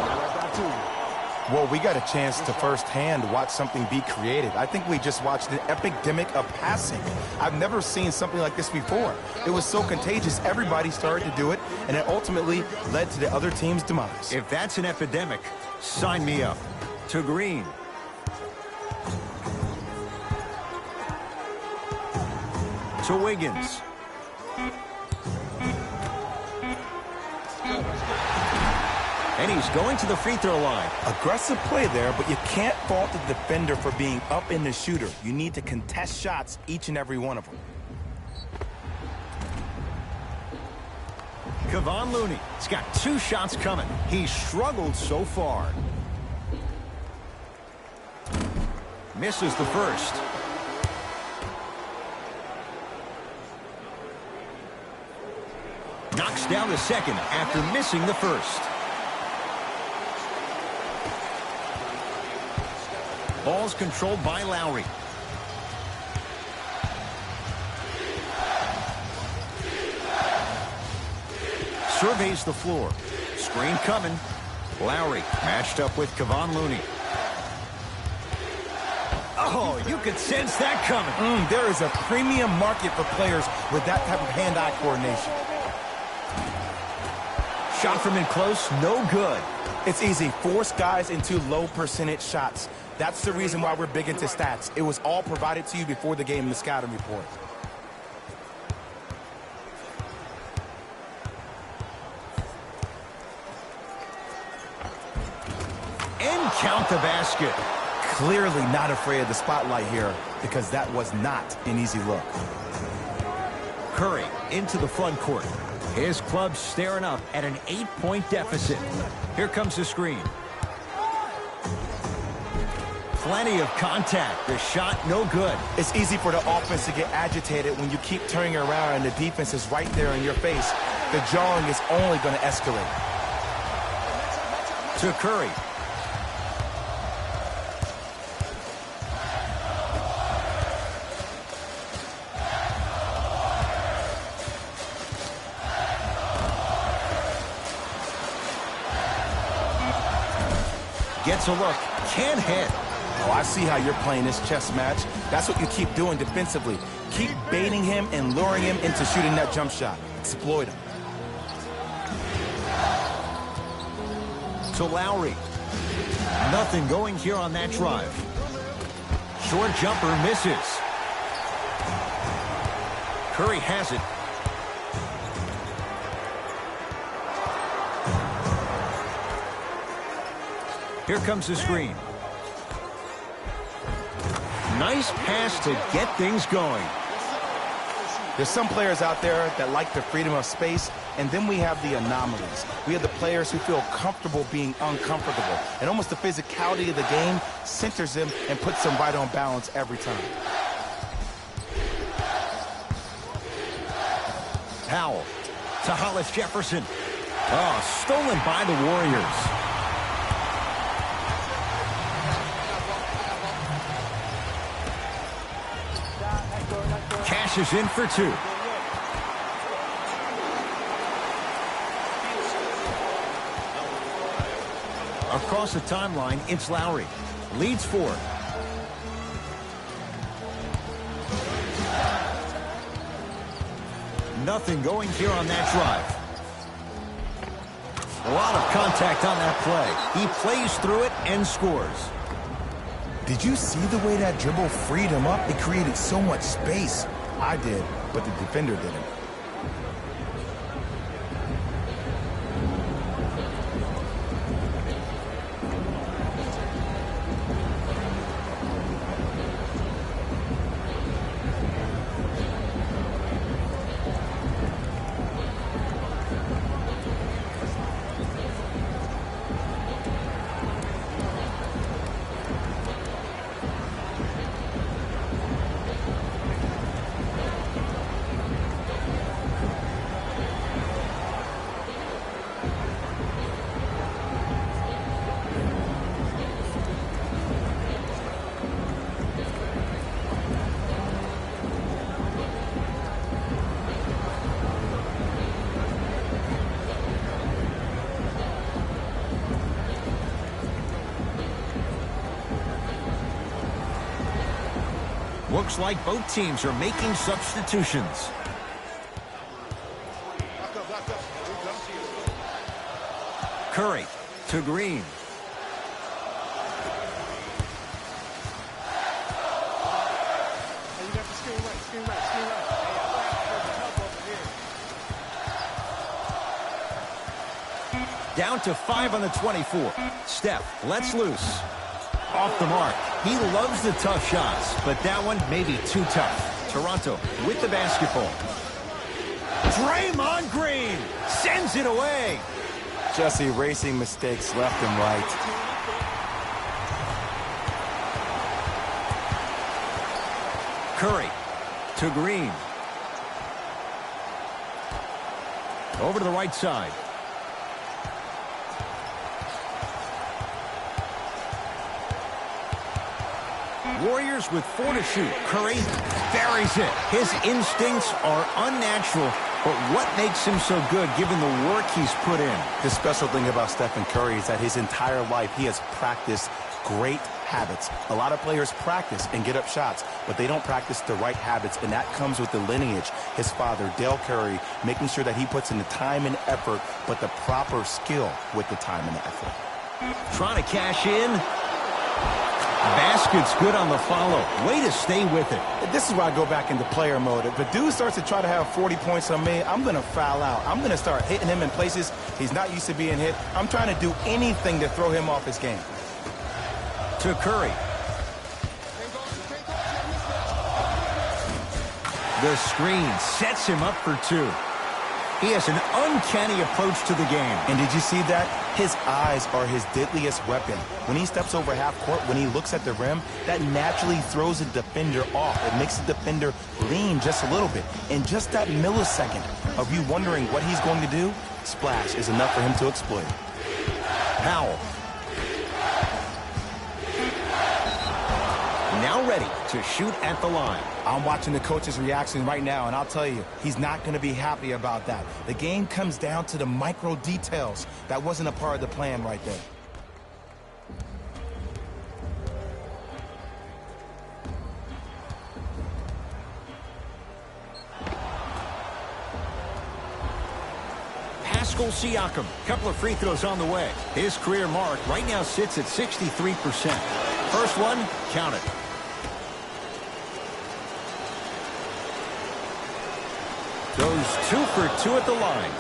Well, we got a chance to firsthand watch something be created. I think we just watched an epidemic of passing. I've never seen something like this before. It was so contagious, everybody started to do it, and it ultimately led to the other team's demise. If that's an epidemic, sign me up. To Green. To Wiggins. And he's going to the free throw line. Aggressive play there, but you can't fault the defender for being up in the shooter. You need to contest shots, each and every one of them. Kevon Looney. He's got 2 shots coming. He's struggled so far. Misses the first. Knocks down the second after missing the first. Ball's controlled by Lowry. Surveys the floor. Screen coming. Lowry matched up with Kevon Looney. Oh, you could sense that coming. There is a premium market for players with that type of hand-eye coordination. Shot from in close, no good. It's easy. Force guys into low percentage shots. That's the reason why we're big into stats. It was all provided to you before the game in the scouting report. And count the basket. Clearly not afraid of the spotlight here because that was not an easy look. Curry into the front court. His club staring up at an 8-point deficit. Here comes the screen. Plenty of contact. The shot no good. It's easy for the offense to get agitated when you keep turning around and the defense is right there in your face. The jawing is only going to escalate. To Curry. Gets a look. Can't hit. Oh, I see how you're playing this chess match. That's what you keep doing defensively. Keep baiting him and luring him into shooting that jump shot. Exploit him. To Lowry. Nothing going here on that drive. Short jumper misses. Curry has it. Here comes the screen. Nice pass to get things going. There's some players out there that like the freedom of space, and then we have the anomalies. We have the players who feel comfortable being uncomfortable, and almost the physicality of the game centers them and puts them right on balance every time. Powell to Hollis Jefferson. Oh, stolen by the Warriors. Is in for two. Across the timeline, it's Lowry. Leads 4. Nothing going here on that drive. A lot of contact on that play. He plays through it and scores. Did you see the way that dribble freed him up? It created so much space. I did, but the defender didn't. Looks like both teams are making substitutions. Curry to Green. Down to 5 on the 24. Steph lets loose. Off the mark. He loves the tough shots, but that one may be too tough. Toronto with the basketball. Draymond Green sends it away. Just erasing mistakes left and right. Curry to Green. Over to the right side. Warriors with 4 to shoot. Curry buries it. His instincts are unnatural, but what makes him so good given the work he's put in? The special thing about Stephen Curry is that his entire life he has practiced great habits. A lot of players practice and get up shots, but they don't practice the right habits, and that comes with the lineage. His father, Dale Curry, making sure that he puts in the time and effort, but the proper skill with the time and the effort. Trying to cash in. Basket's good on the follow. Way to stay with it. This is where I go back into player mode. If a dude starts to try to have 40 points on me, I'm going to foul out. I'm going to start hitting him in places he's not used to being hit. I'm trying to do anything to throw him off his game. To Curry. The screen sets him up for 2. He has an uncanny approach to the game. And did you see that? His eyes are his deadliest weapon. When he steps over half court, when he looks at the rim, that naturally throws a defender off. It makes the defender lean just a little bit. In just that millisecond of you wondering what he's going to do, splash is enough for him to exploit. Powell. Now ready to shoot at the line. I'm watching the coach's reaction right now, and I'll tell you, he's not going to be happy about that. The game comes down to the micro details. That wasn't a part of the plan right there. Pascal Siakam, couple of free throws on the way. His career mark right now sits at 63%. First one, count it. Goes 2 for 2 at the line.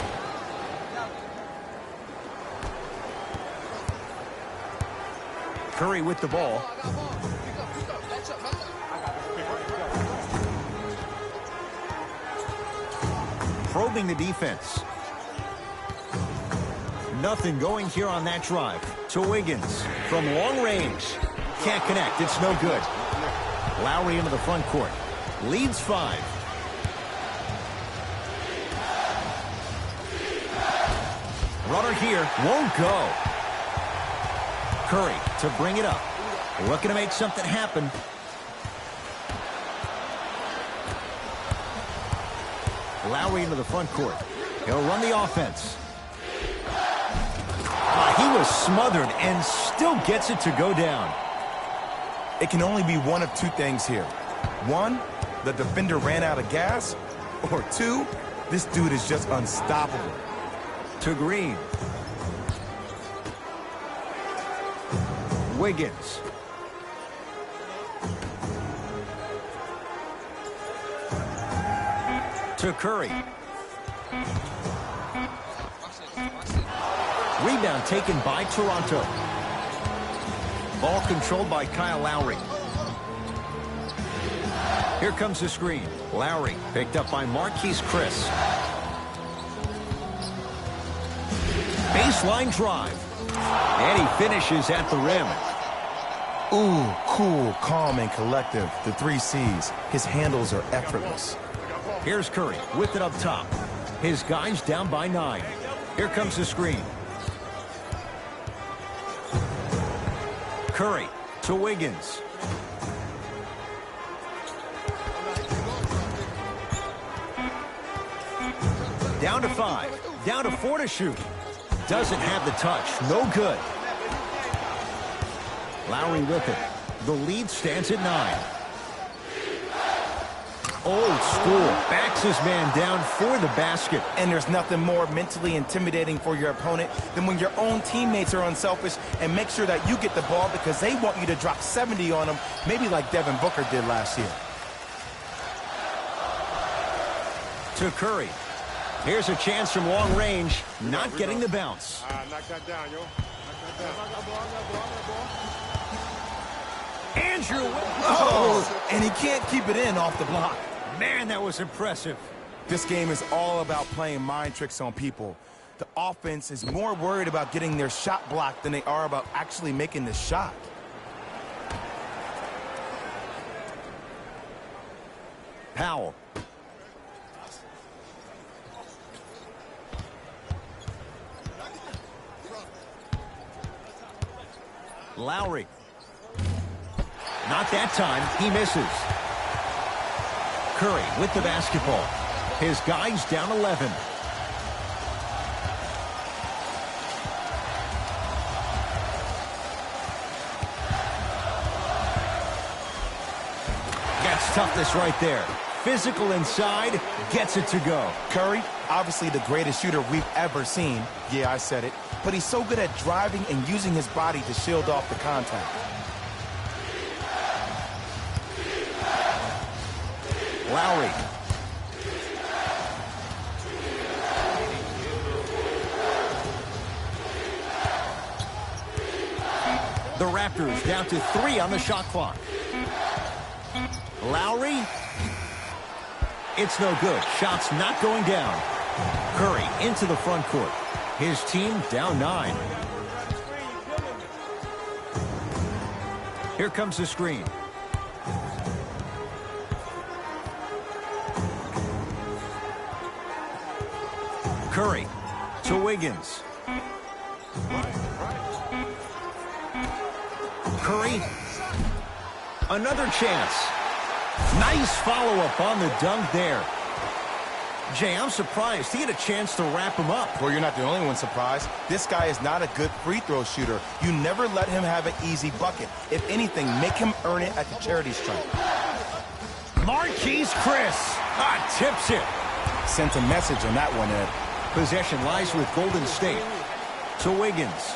Curry with the ball. Probing the defense. Nothing going here on that drive. To Wiggins from long range. Can't connect. It's no good. Lowry into the front court. Leads 5. Runner here. Won't go. Curry to bring it up. Looking to make something happen. Lowry into the front court. He'll run the offense. He was smothered and still gets it to go down. It can only be one of 2 things here. 1, the defender ran out of gas. Or 2, this dude is just unstoppable. To Green. Wiggins. To Curry. Rebound taken by Toronto. Ball controlled by Kyle Lowry. Here comes the screen. Lowry picked up by Marquise Chris. Baseline drive. And he finishes at the rim. Ooh, cool, calm, and collective. The 3 C's. His handles are effortless. Here's Curry with it up top. His guys down by 9. Here comes the screen. Curry to Wiggins. Down to 5. Down to 4 to shoot. Doesn't have the touch. No good. Lowry with it. The lead stands at 9. Old school. Backs his man down for the basket. And there's nothing more mentally intimidating for your opponent than when your own teammates are unselfish and make sure that you get the ball because they want you to drop 70 on them, maybe like Devin Booker did last year. To Curry. Here's a chance from long range. Not getting the bounce. Knock that down, yo. Knock that down. Andrew. Oh, and he can't keep it in off the block. Man, that was impressive. This game is all about playing mind tricks on people. The offense is more worried about getting their shot blocked than they are about actually making the shot. Powell. Lowry. Not that time. He misses. Curry with the basketball. His guy's down 11. That's toughness right there. Physical inside, gets it to go. Curry, obviously the greatest shooter we've ever seen. Yeah, I said it. But he's so good at driving and using his body to shield off the contact. Lowry. The Raptors down to 3 on the shot clock. Lowry. It's no good. Shot's not going down. Curry into the front court. His team down 9. Here comes the screen. Curry to Wiggins. Curry. Another chance. Nice follow-up on the dunk there. Jay, I'm surprised. He had a chance to wrap him up. Well, you're not the only one surprised. This guy is not a good free throw shooter. You never let him have an easy bucket. If anything, make him earn it at the charity stripe. Marquise Chris tips it. Sent a message on that one, Ed. Possession lies with Golden State. To Wiggins.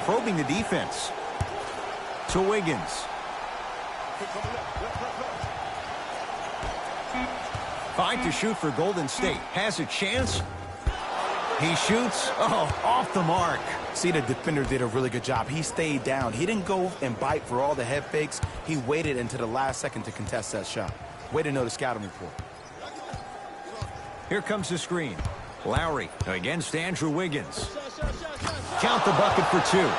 Probing the defense. To Wiggins. 5 to shoot for Golden State. Has a chance. He shoots. Oh, off the mark. See, the defender did a really good job. He stayed down. He didn't go and bite for all the head fakes. He waited until the last second to contest that shot. Way to know the scouting report. Here comes the screen. Lowry against Andrew Wiggins. Count the bucket for 2.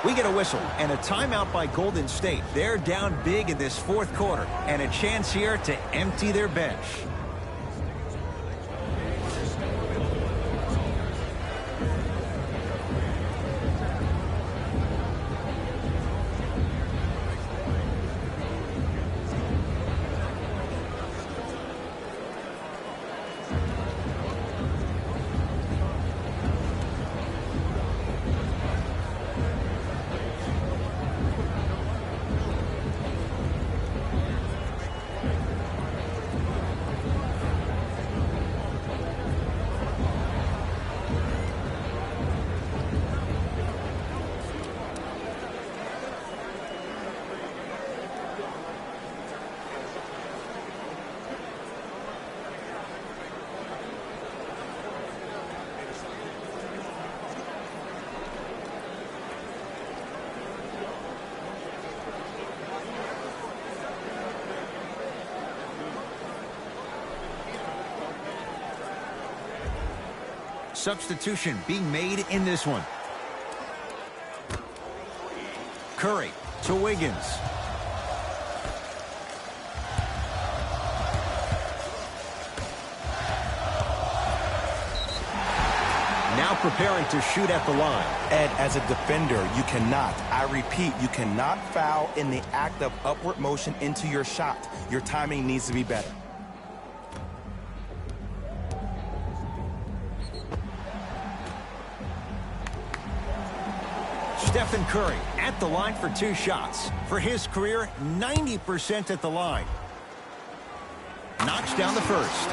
We get a whistle and a timeout by Golden State. They're down big in this fourth quarter and a chance here to empty their bench. Substitution being made in this one. Curry to Wiggins. Now preparing to shoot at the line. Ed, as a defender, you cannot, I repeat, you cannot foul in the act of upward motion into your shot. Your timing needs to be better. Stephen Curry at the line for 2 shots. For his career, 90% at the line. Knocks down the first.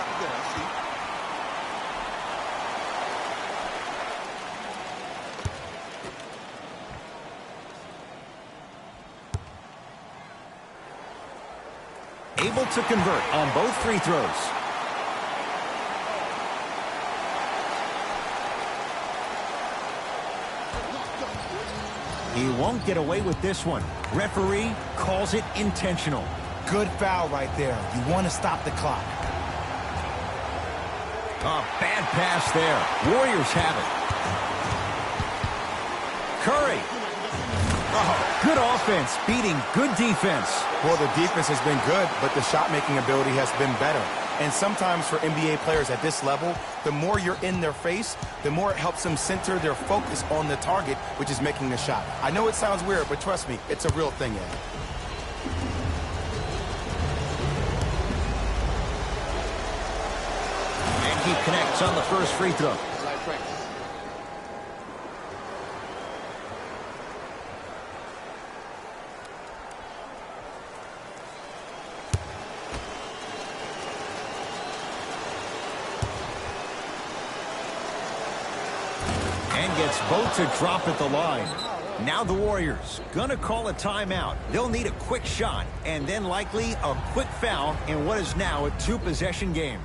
Able to convert on both free throws. He won't get away with this one. Referee calls it intentional. Good foul right there. You want to stop the clock. A bad pass there. Warriors have it. Curry. Oh, good offense beating good defense. Well, the defense has been good, but the shot-making ability has been better. And sometimes for NBA players at this level, the more you're in their face, the more it helps them center their focus on the target, which is making the shot. I know it sounds weird, but trust me, it's a real thing, Ed. And he connects on the first free throw. And gets both to drop at the line. Now the Warriors gonna call a timeout. They'll need a quick shot and then likely a quick foul in what is now a two-possession game.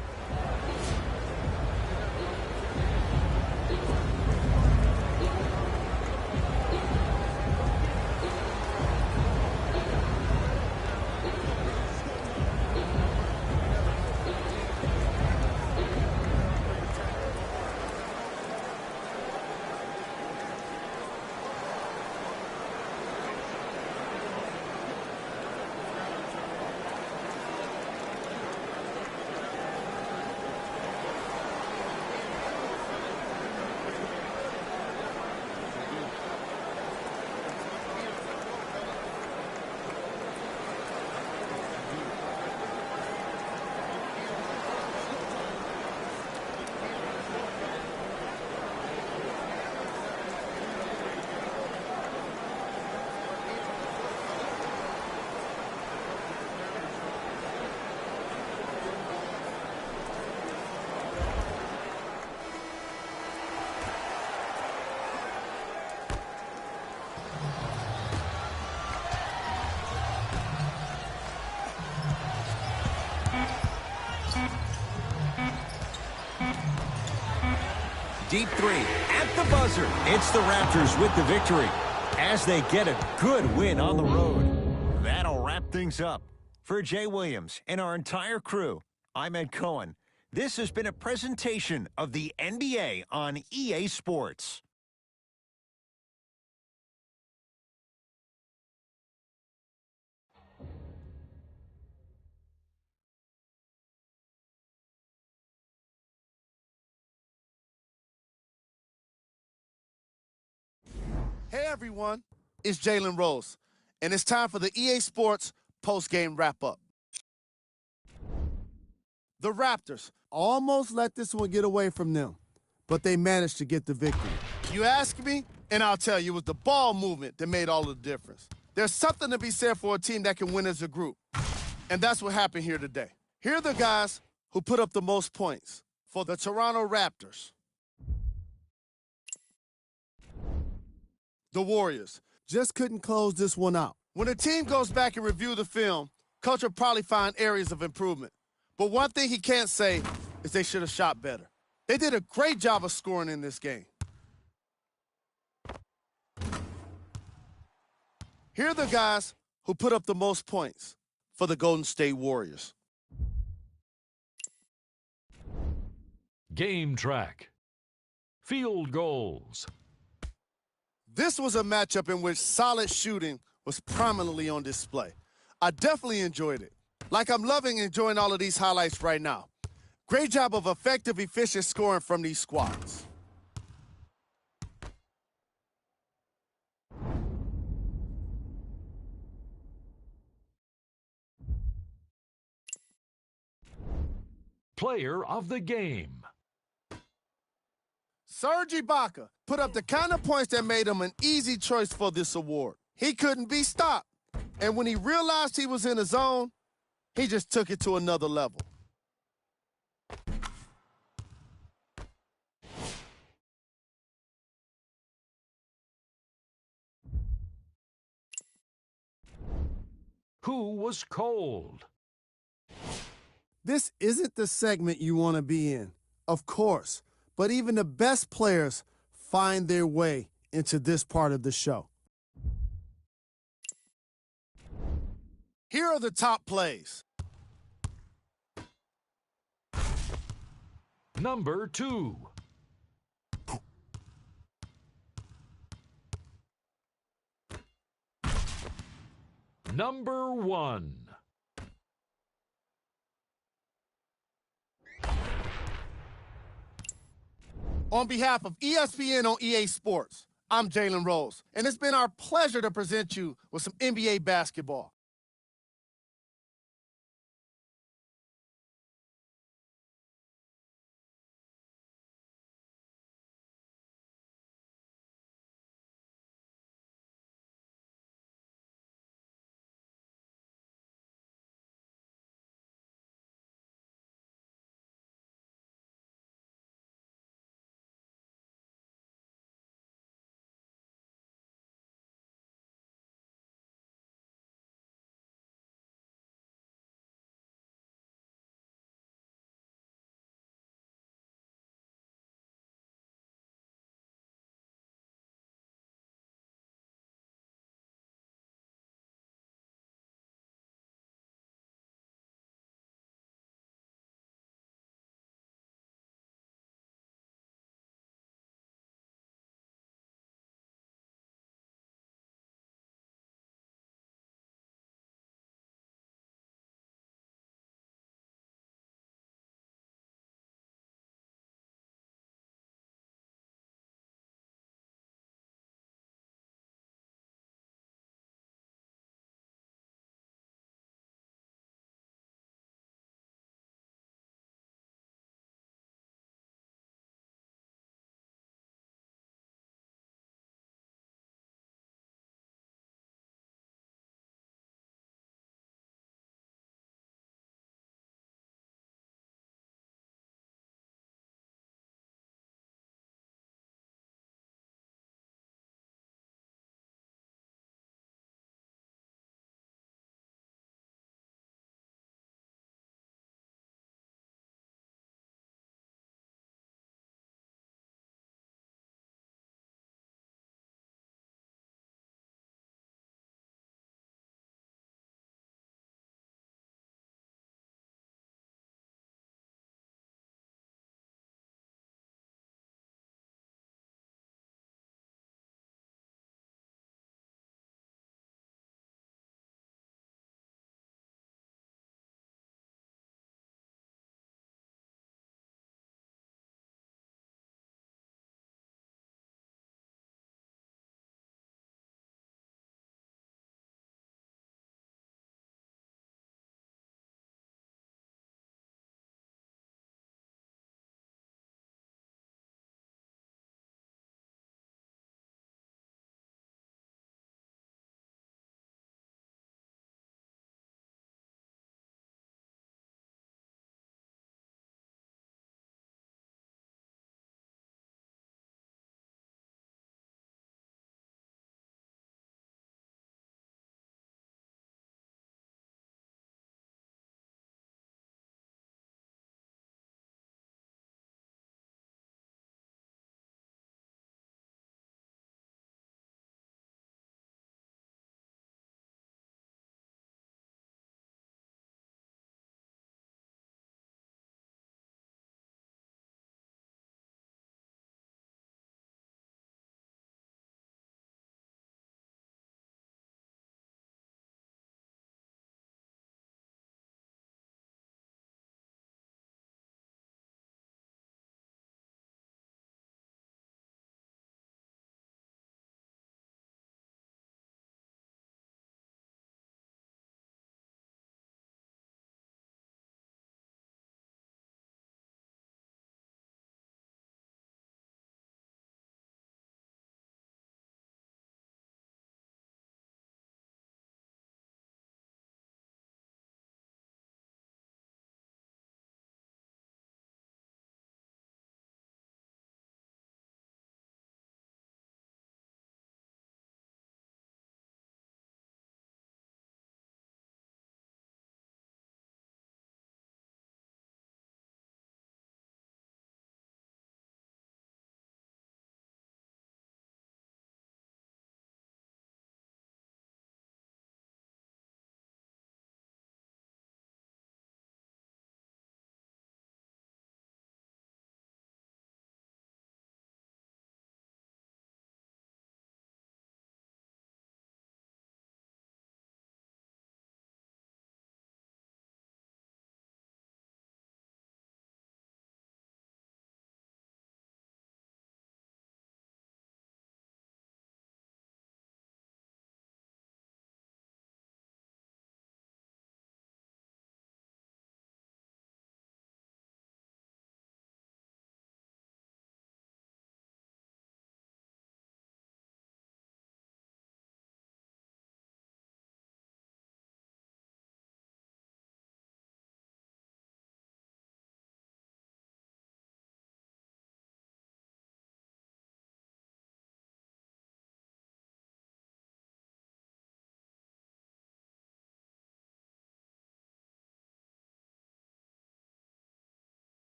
Deep three at the buzzer. It's the Raptors with the victory as they get a good win on the road. That'll wrap things up. For Jay Williams and our entire crew, I'm Ed Cohen. This has been a presentation of the NBA on EA Sports. Hey everyone, it's Jalen Rose, and it's time for the EA Sports post-game wrap-up. The Raptors almost let this one get away from them, but they managed to get the victory. You ask me, and I'll tell you, it was the ball movement that made all the difference. There's something to be said for a team that can win as a group, and that's what happened here today. Here are the guys who put up the most points for the Toronto Raptors. The Warriors just couldn't close this one out. When a team goes back and review the film, coach will probably find areas of improvement. But one thing he can't say is they should have shot better. They did a great job of scoring in this game. Here are the guys who put up the most points for the Golden State Warriors. Game track. Field goals. This was a matchup in which solid shooting was prominently on display. I definitely enjoyed it. Like I'm loving enjoying all of these highlights right now. Great job of effective, efficient scoring from these squads. Player of the game. Serge Ibaka put up the kind of points that made him an easy choice for this award. He couldn't be stopped. And when he realized he was in a zone, he just took it to another level. Who was cold? This isn't the segment you want to be in, of course, but even the best players find their way into this part of the show. Here are the top plays. Number 2. Number 1. On behalf of ESPN on EA Sports, I'm Jalen Rose, and it's been our pleasure to present you with some NBA basketball.